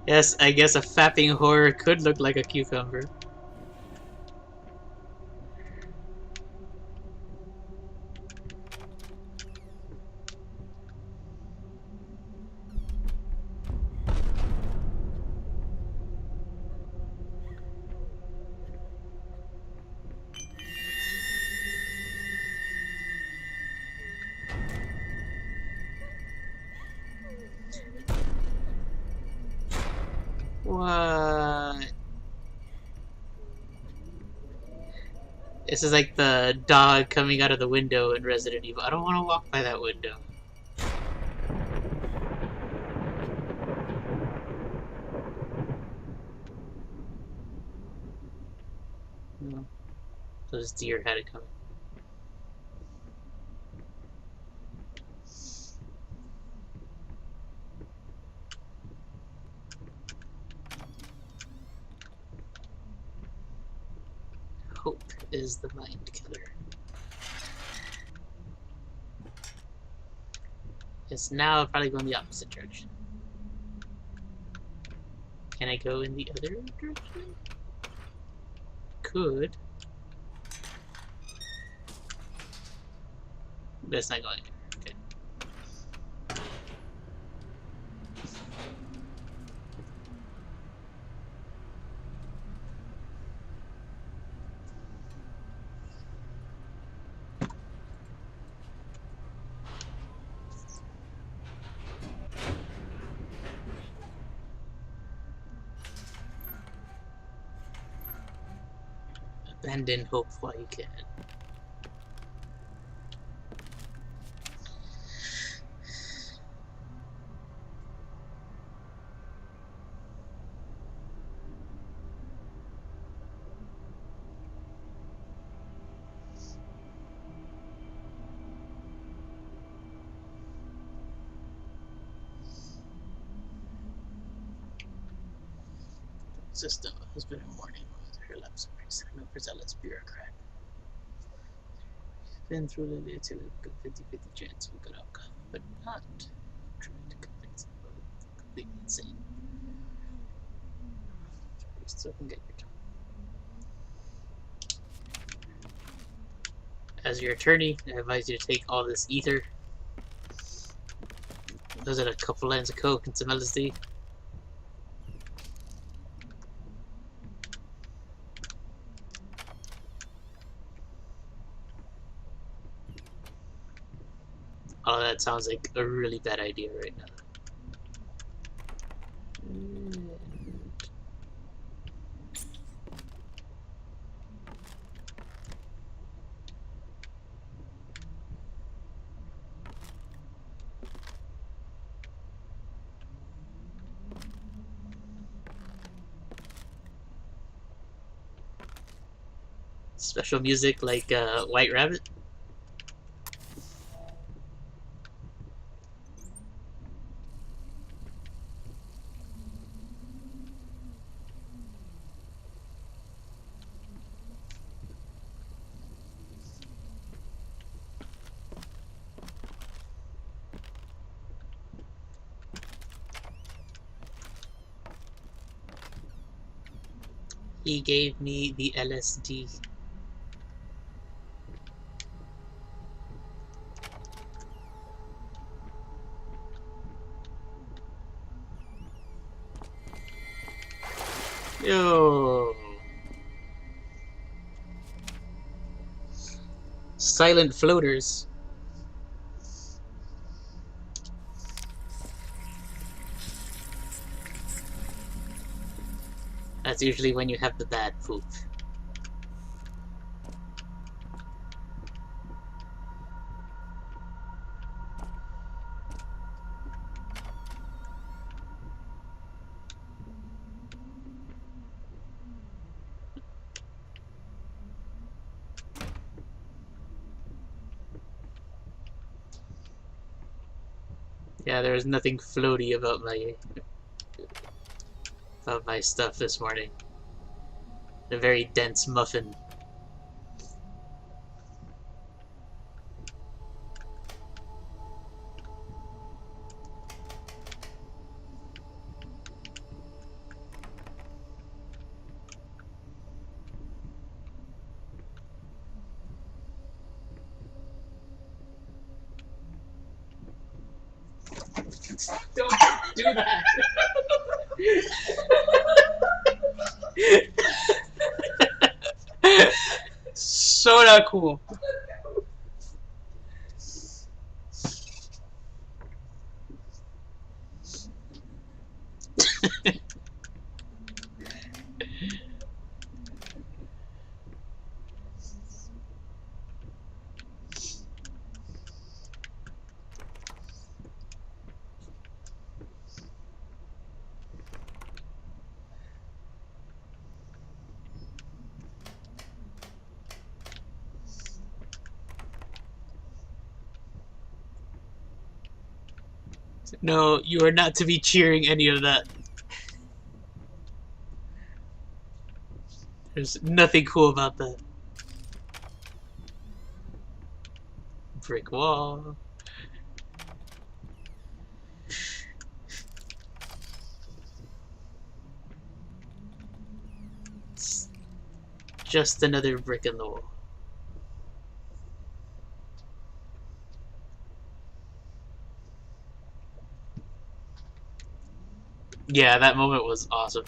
Yes, I guess a fapping horror could look like a cucumber. What? This is like the dog coming out of the window in Resident Evil. I don't want to walk by that window. No. Those deer had it coming. Hope is the mind killer. Yes, now I'll probably go in the opposite direction. Can I go in the other direction? Could. But it's not going there. Okay. Abandon hope while you can. System has been in mourning with her lapse of reason, an overzealous bureaucrat. Been through Lily till a 50-50 chance of a good outcome, but not trying to convince him of it. Completely insane. You still can get your time. As your attorney, I advise you to take all this ether. Those are a couple lines of coke and some LSD. Oh, that sounds like a really bad idea right now. Special music like White Rabbit. He gave me the LSD. Yo. Silent floaters. That's usually when you have the bad poop. Yeah, there was nothing floaty about my stuff this morning. A very dense muffin. Don't do that. So not cool. No, you are not to be cheering any of that. There's nothing cool about that. Brick wall. It's just another brick in the wall. Yeah, that moment was awesome.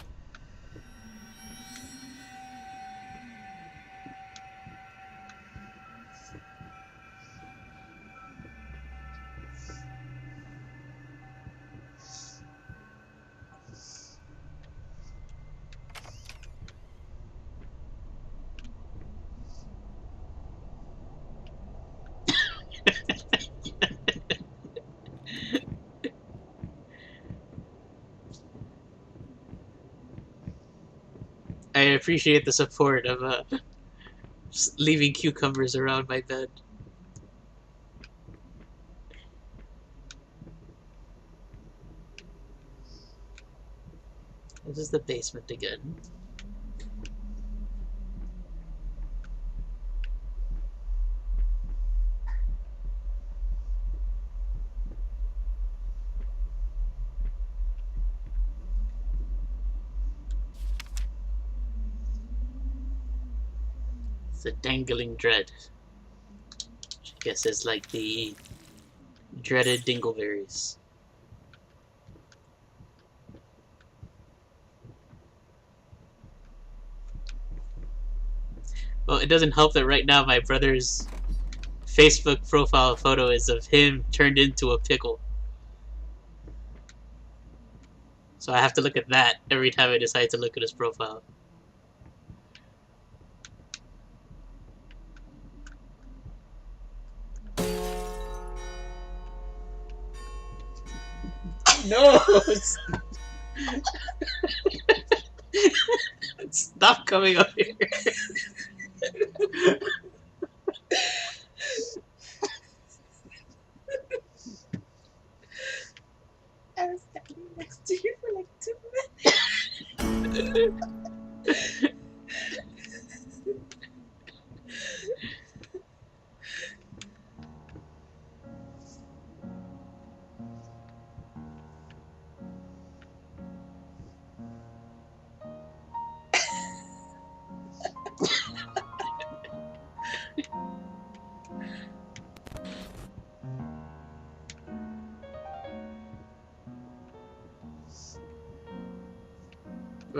I appreciate the support of just leaving cucumbers around my bed. This is the basement again. It's a dangling dread. Which I guess is like the dreaded dingleberries. Well, it doesn't help that right now my brother's Facebook profile photo is of him turned into a pickle. So I have to look at that every time I decide to look at his profile. No! Stop coming up here.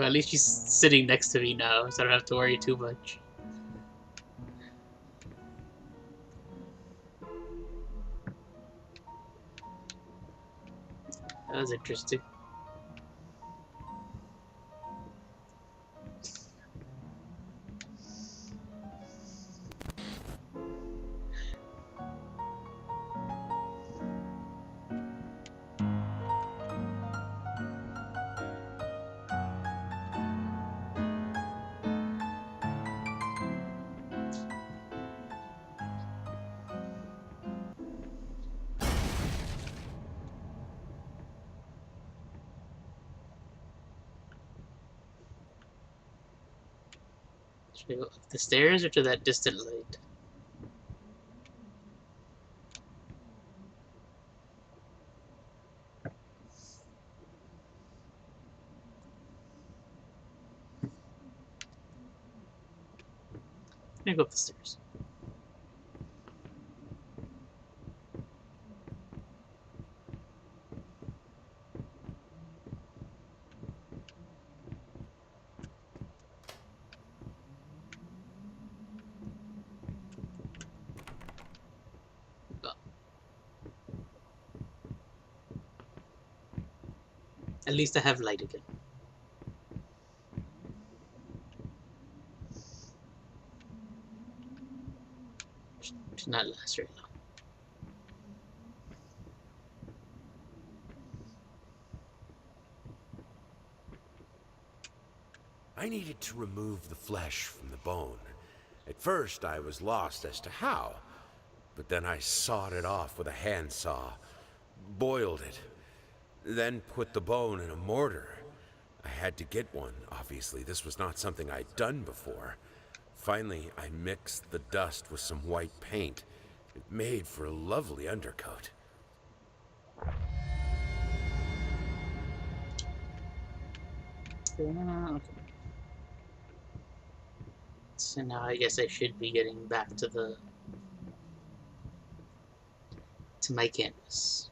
Well, at least she's sitting next to me now, so I don't have to worry too much. That was interesting. Should I go up the stairs or to that distant light? I'm gonna go up the stairs. At least I have light again. Should not last very long. I needed to remove the flesh from the bone. At first, I was lost as to how, but then I sawed it off with a handsaw, boiled it, then put the bone in a mortar. I had to get one, obviously. This was not something I'd done before. Finally, I mixed the dust with some white paint. It made for a lovely undercoat. Okay. So now I guess I should be getting back to my canvas.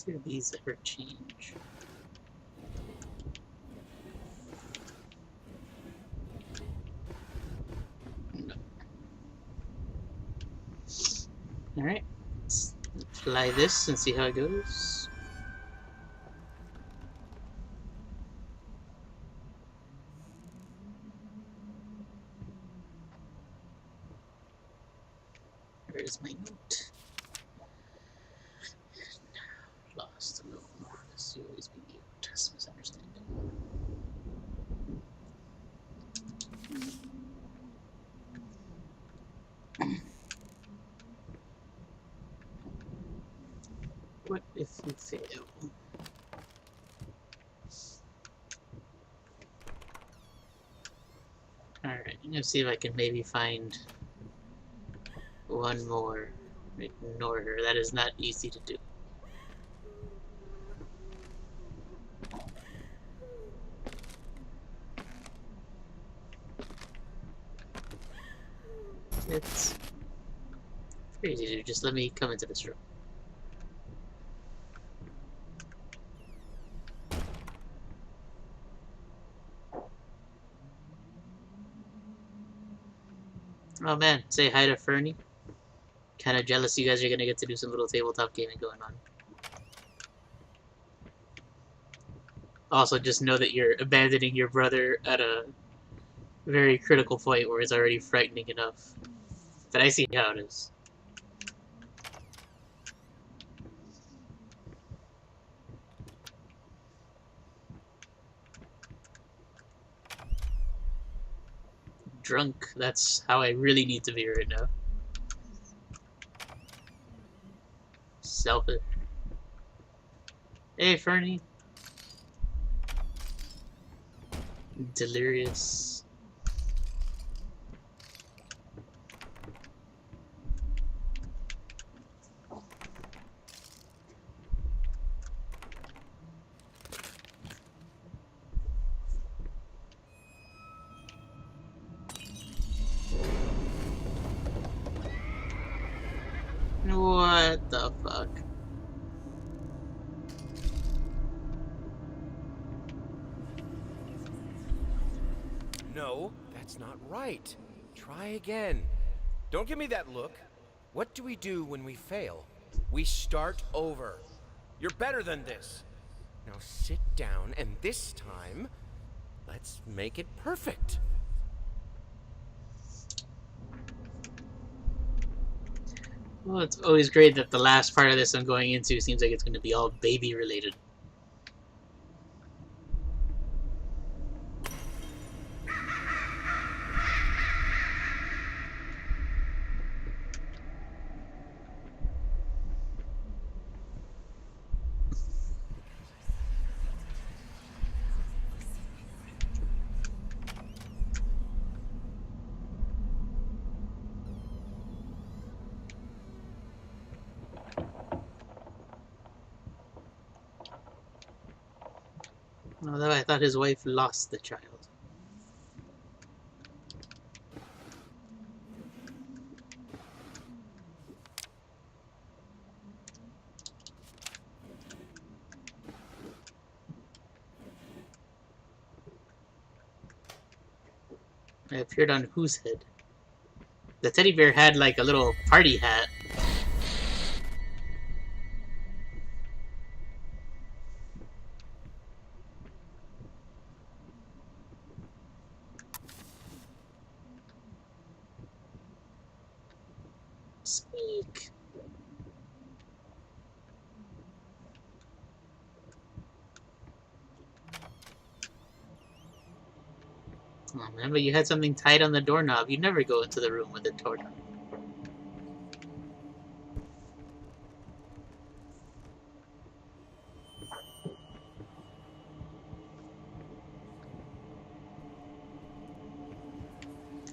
Do these ever change? No. Alright. Let's fly this and see how it goes. Where's my note? Lost alone. This will always be mute. That's misunderstanding. What if you fail? Alright, I'm gonna see if I can maybe find one more. Ignore her. That is not easy to do. It's very easy to do. Just let me come into this room. Oh man, say hi to Fernie. Kinda jealous you guys are gonna get to do some little tabletop gaming going on. Also, just know that you're abandoning your brother at a very critical point where it's already frightening enough. But I see how it is. Drunk, that's how I really need to be right now. Selfish. Hey, Fernie. Delirious. What the fuck? No, that's not right. Try again. Don't give me that look. What do we do when we fail? We start over. You're better than this. Now sit down, and this time, let's make it perfect. Well, it's always great that the last part of this I'm going into seems like it's going to be all baby related. Although I thought his wife lost the child. I appeared on whose head? The teddy bear had like a little party hat. Speak. Oh man, but you had something tied on the doorknob. You never go into the room with a doorknob.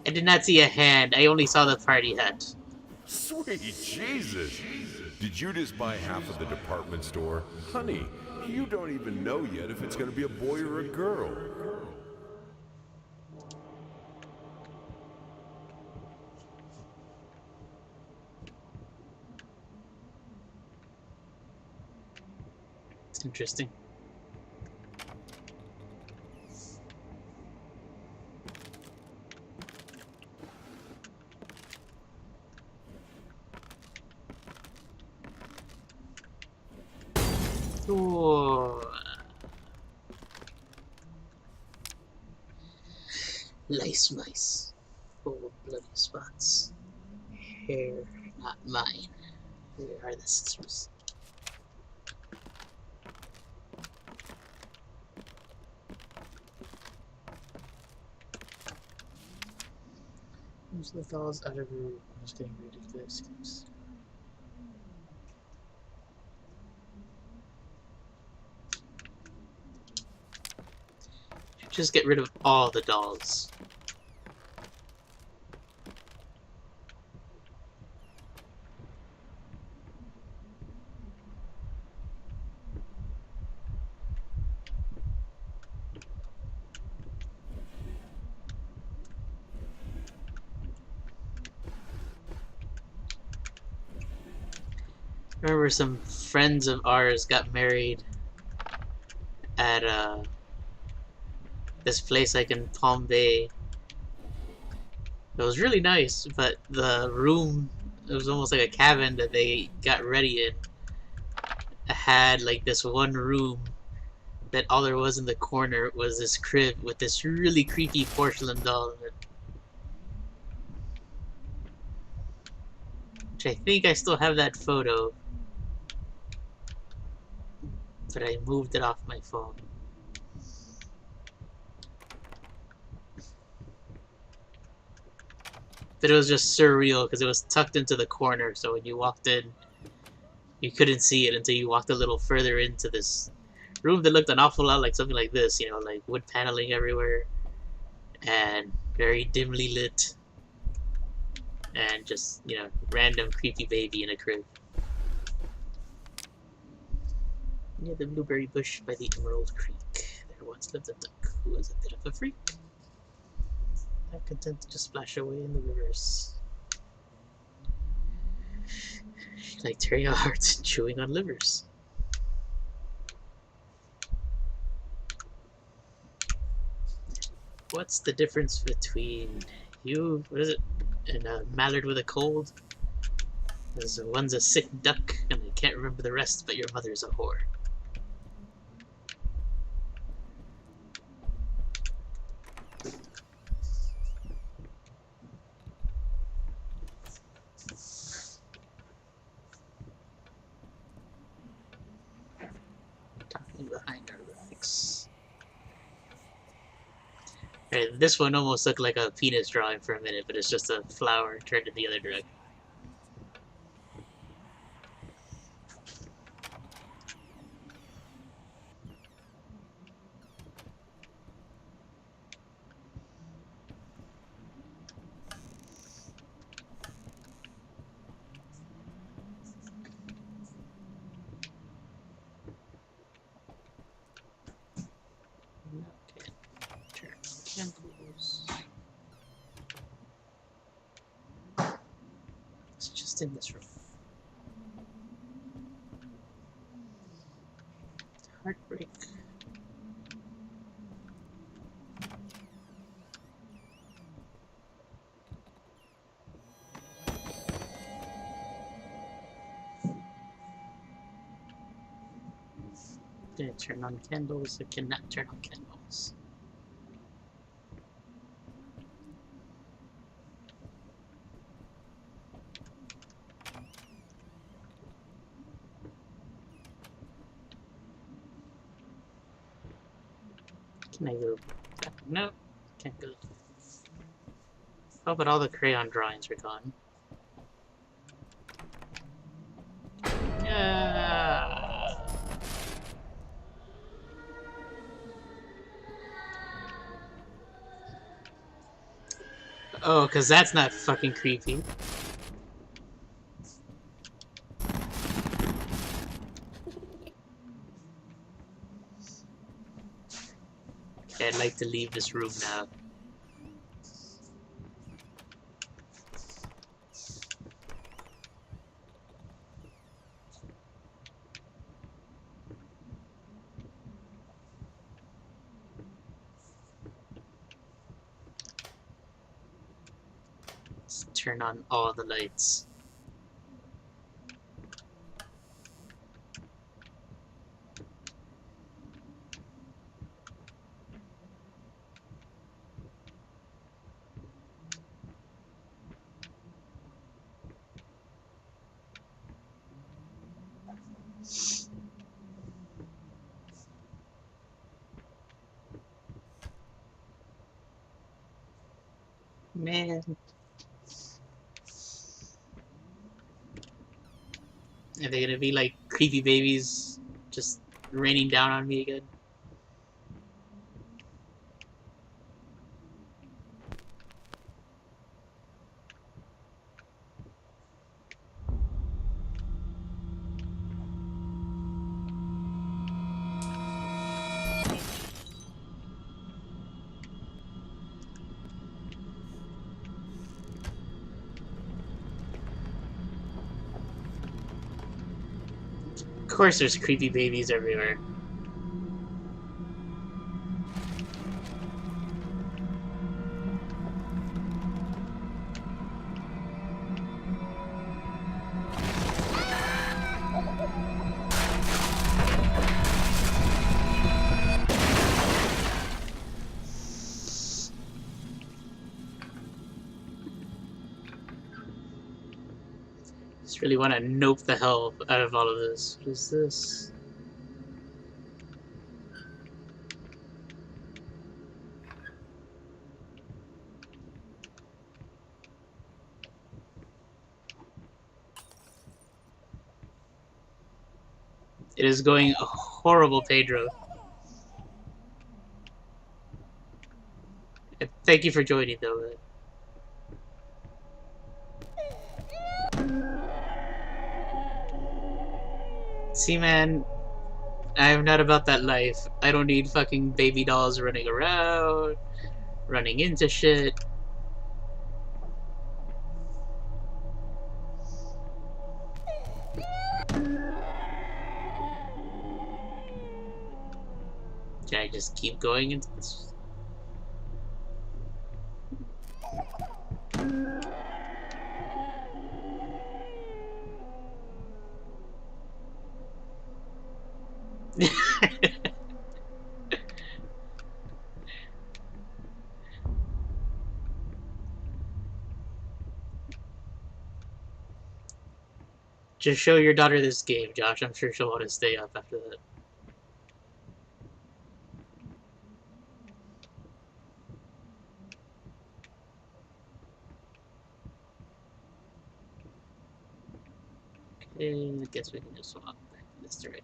I did not see a hand. I only saw the party hat. Sweet Jesus! Did you just buy half of the department store? Honey, you don't even know yet if it's gonna be a boy or a girl. It's interesting. Oh. Lice mice. Full of bloody spots. Hair, not mine. Where are the scissors? Use the dolls out of your room. I'm just getting ridiculous things. Just get rid of all the dolls. I remember some friends of ours got married at this place like in Palm Bay. It was really nice, but the room, it was almost like a cabin that they got ready in. It had like this one room that all there was in the corner was this crib with this really creepy porcelain doll in it. Which I think I still have that photo. But I moved it off my phone. But it was just surreal because it was tucked into the corner, so when you walked in, you couldn't see it until you walked a little further into this room that looked an awful lot like something like this, you know, like wood paneling everywhere, and very dimly lit, and just, you know, random creepy baby in a crib. Near the blueberry bush by the Emerald Creek, there once lived a duck who was a bit of a freak, not content to just splash away in the rivers. She liked tearing out hearts and chewing on livers. What's the difference between you, what is it, and a mallard with a cold? Because one's a sick duck, and I can't remember the rest, but your mother's a whore. Talking behind our backs. And this one almost looked like a penis drawing for a minute, but it's just a flower turned in the other direction. Okay, turn on candles. It's just in this room. Heartbreak. Gonna turn on candles. I cannot turn on candles. Can I go back? No, can't go. Oh, but all the crayon drawings are gone. Yeah. Oh, because that's not fucking creepy. Okay, I'd like to leave this room now. Let's turn on all the lights. Man. Are they gonna be like creepy babies just raining down on me again? Of course there's creepy babies everywhere. Just really want to nope the hell out of all of this. What is this? It is going a horrible, Pedro. Thank you for joining, though. See, man, I'm not about that life. I don't need fucking baby dolls running around, running into shit. Can I just keep going into this? Just show your daughter this game, Josh. I'm sure she'll want to stay up after that. Okay, I guess we can just swap back in this direction.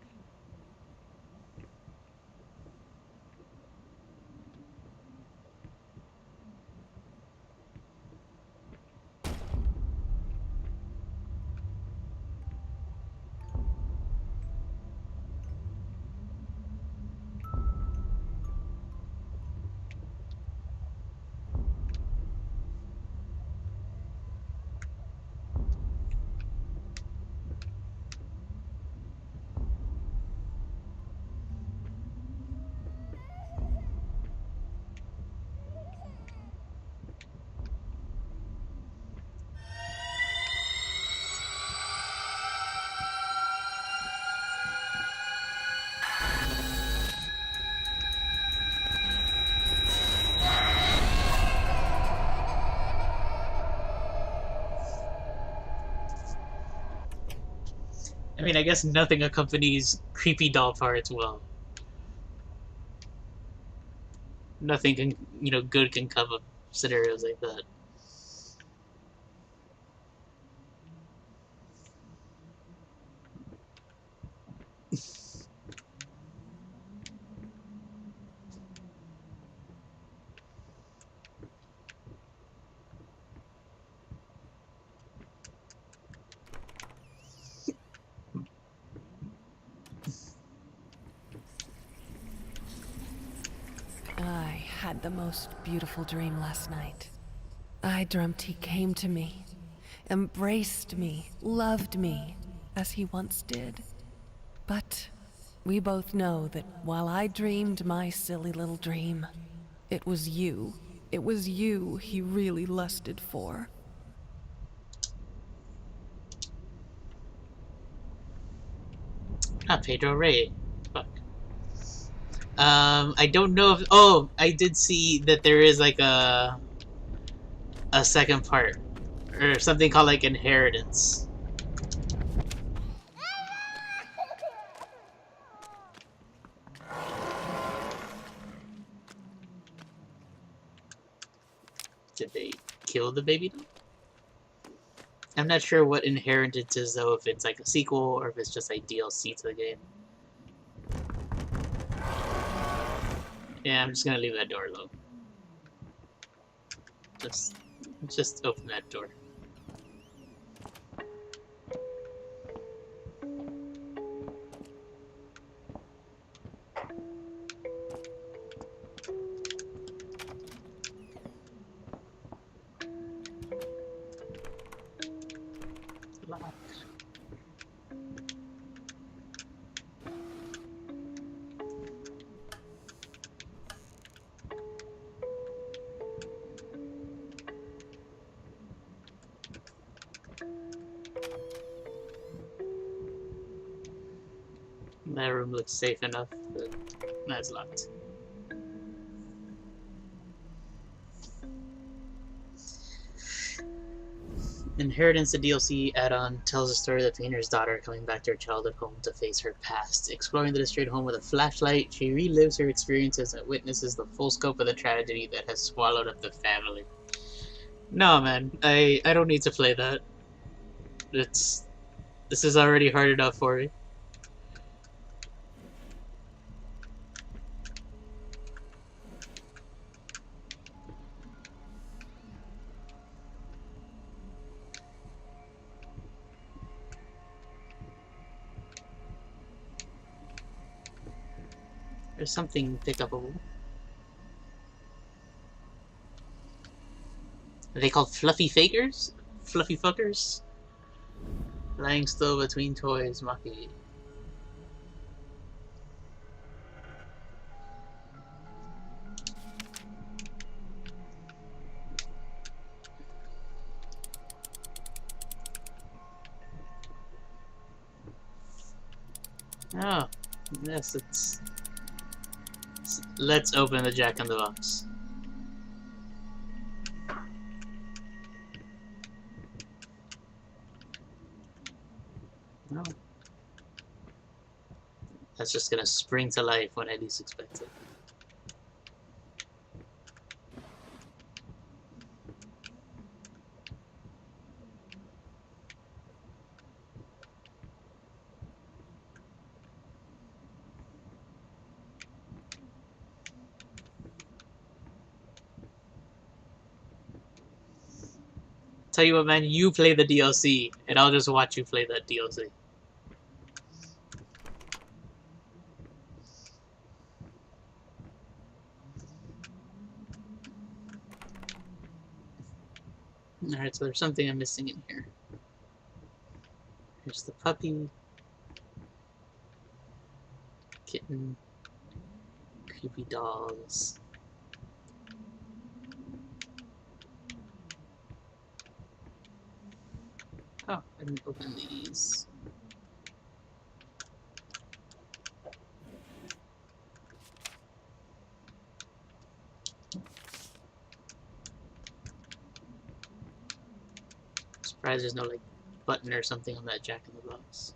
I mean, I guess nothing accompanies creepy doll parts well. Nothing can, good can come of scenarios like that. I had the most beautiful dream last night. I dreamt he came to me, embraced me, loved me, as he once did. But we both know that while I dreamed my silly little dream, it was you. It was you he really lusted for. Ah, Pedro Ray. Fuck. I don't know if... Oh, I did see that there is like a second part. Or something called like Inheritance. Did they kill the baby doll? I'm not sure what Inheritance is though, if it's like a sequel or if it's just like DLC to the game. Yeah, I'm just gonna leave that door low. Just open that door. Locked. That room looks safe enough, but that's locked. Inheritance, the DLC add-on, tells the story of the painter's daughter coming back to her childhood home to face her past. Exploring the destroyed home with a flashlight, she relives her experiences and witnesses the full scope of the tragedy that has swallowed up the family. No, man, I don't need to play that. This is already hard enough for me. There's something pickupable. Are they called fluffy fakers? Fluffy fuckers? Lying still between toys, Maki. Oh, yes, let's open the Jack in the Box. No. That's just gonna spring to life when I least expect it. Tell you what, man, you play the DLC, and I'll just watch you play that DLC. Alright, so there's something I'm missing in here. Here's the puppy. Kitten. Creepy dolls. Oh, I didn't open these. Surprised there's no, like, button or something on that Jack in the Box.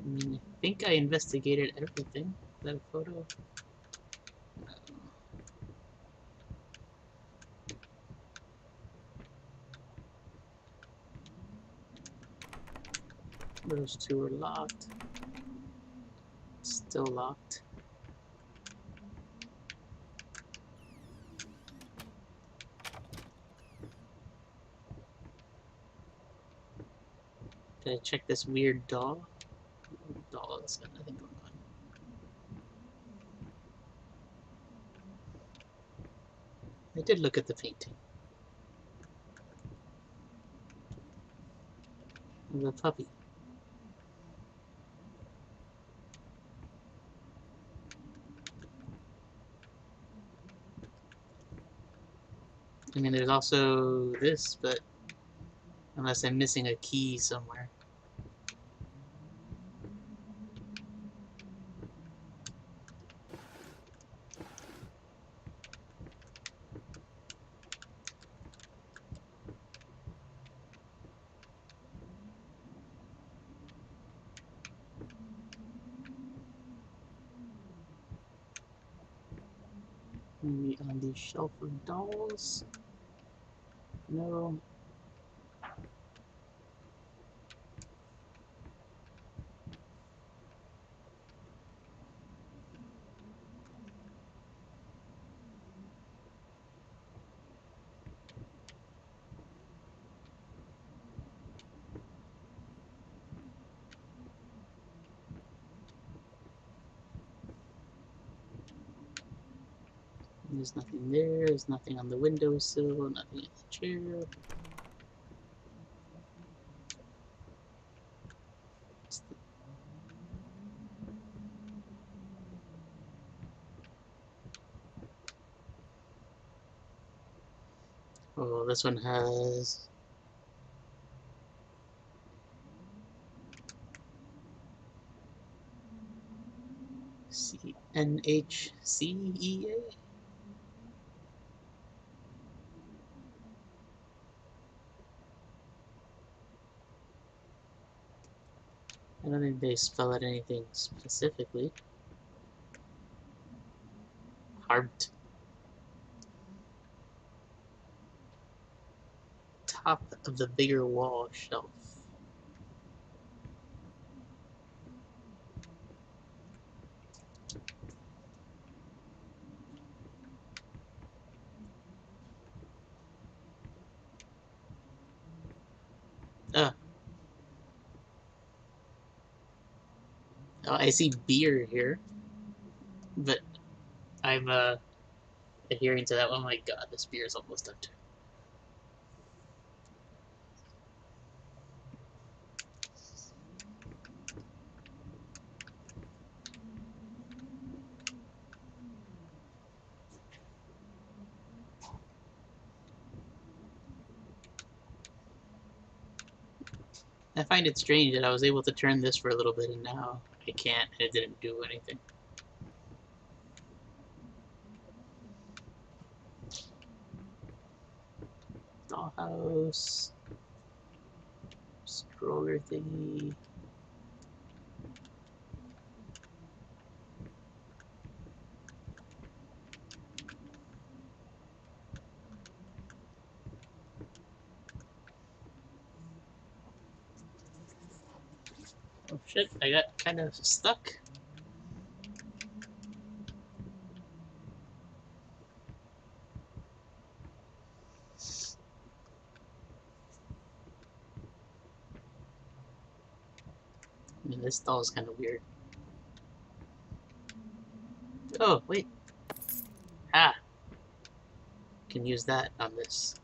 I mean, I think I investigated everything. Is that a photo? Those two are locked. Still locked. Did I check this weird doll? Doll that's got nothing going on. I did look at the painting. The puppy. I mean, there's also this, but unless I'm missing a key somewhere. Maybe on the shelf of dolls. No. There's nothing there. There's nothing on the windowsill. Nothing in the chair. Oh, this one has NHCEA. I don't think they spell out anything specifically. Heart. top of the bigger wall shelf. Oh, I see beer here, but I'm adhering to that. Oh my god, this beer is almost done too. I find it strange that I was able to turn this for a little bit and now I can't, and it didn't do anything. Dollhouse. Stroller thingy. Oh shit, I got kind of stuck. I mean, this stall is kind of weird. Oh, wait. Ah. Can use that on this.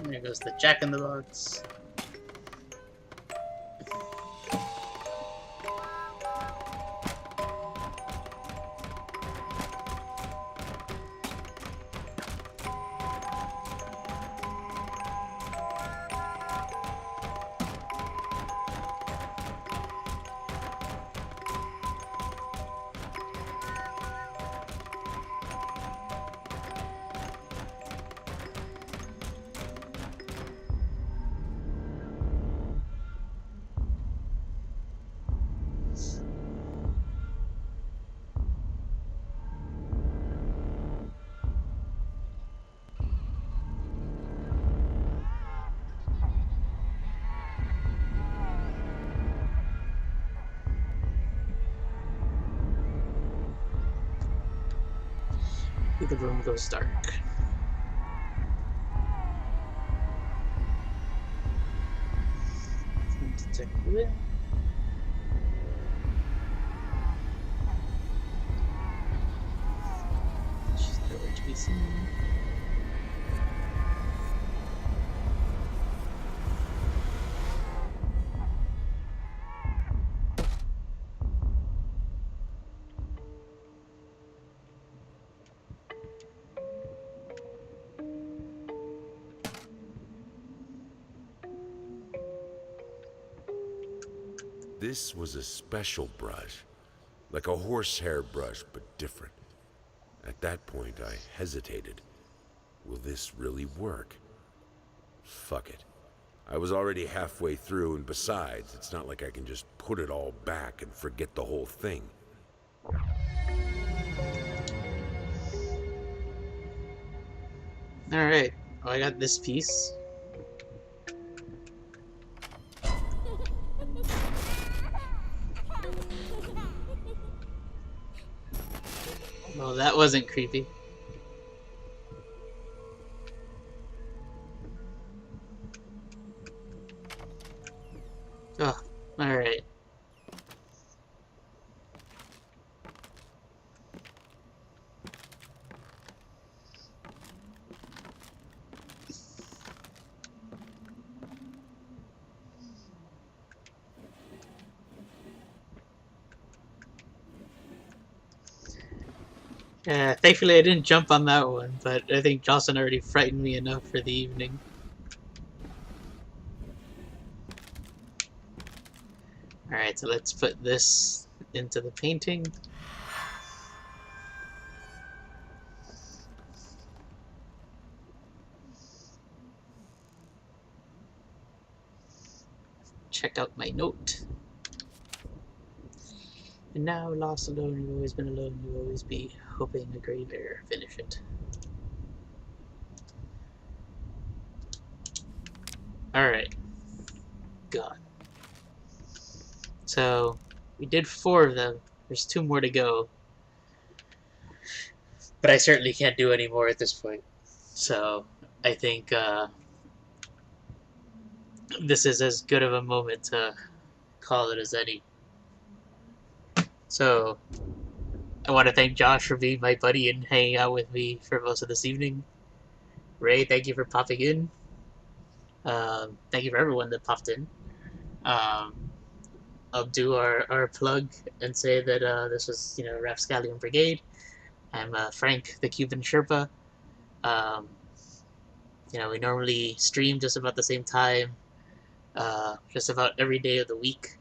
There goes the Jack in the Box. The room goes dark. Detective. She's nowhere to be seen. This was a special brush, like a horsehair brush, but different. At that point, I hesitated. Will this really work? Fuck it. I was already halfway through, and besides, it's not like I can just put it all back and forget the whole thing. Alright, well, I got this piece. Well, that wasn't creepy. Oh, alright. Thankfully I didn't jump on that one, but I think Jocelyn already frightened me enough for the evening. Alright, so let's put this into the painting. Check out my note. And now, lost alone, you've always been alone, you'll always be hoping a gray bear finish it. Alright. God. So, we did 4 of them. There's 2 more to go. But I certainly can't do any more at this point. So, I think this is as good of a moment to call it as any. So, I want to thank Josh for being my buddy and hanging out with me for most of this evening. Ray, thank you for popping in. Thank you for everyone that popped in. I'll do our plug and say that this was, Rapscallion Brigade. I'm Frank, the Cuban Sherpa. We normally stream just about the same time, just about every day of the week.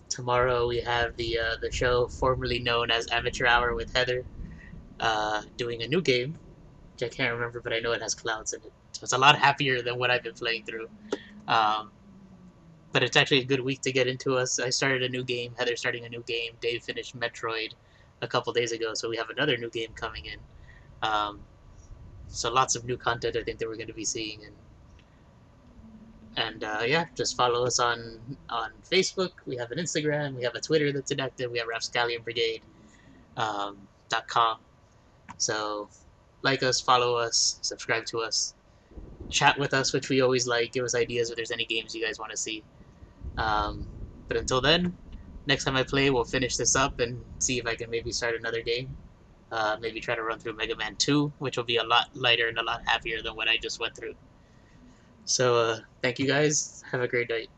Tomorrow we have the show formerly known as Amateur Hour with Heather, doing a new game, which I can't remember, but I know it has clouds in it. So it's a lot happier than what I've been playing through. But it's actually a good week to get into us. I started a new game, Heather's starting a new game, Dave finished Metroid a couple days ago, so we have another new game coming in. So lots of new content I think that we're going to be seeing, and yeah, just follow us on Facebook. We have an Instagram, we have a Twitter that's inactive, we have rapscallionbrigade.com. So like us, follow us, subscribe to us, chat with us, which we always like. Give us ideas if there's any games you guys want to see. But until then, next time I play, we'll finish this up and see if I can maybe start another game. Maybe try to run through Mega Man 2, which will be a lot lighter and a lot happier than what I just went through. So, thank you guys. Have a great night.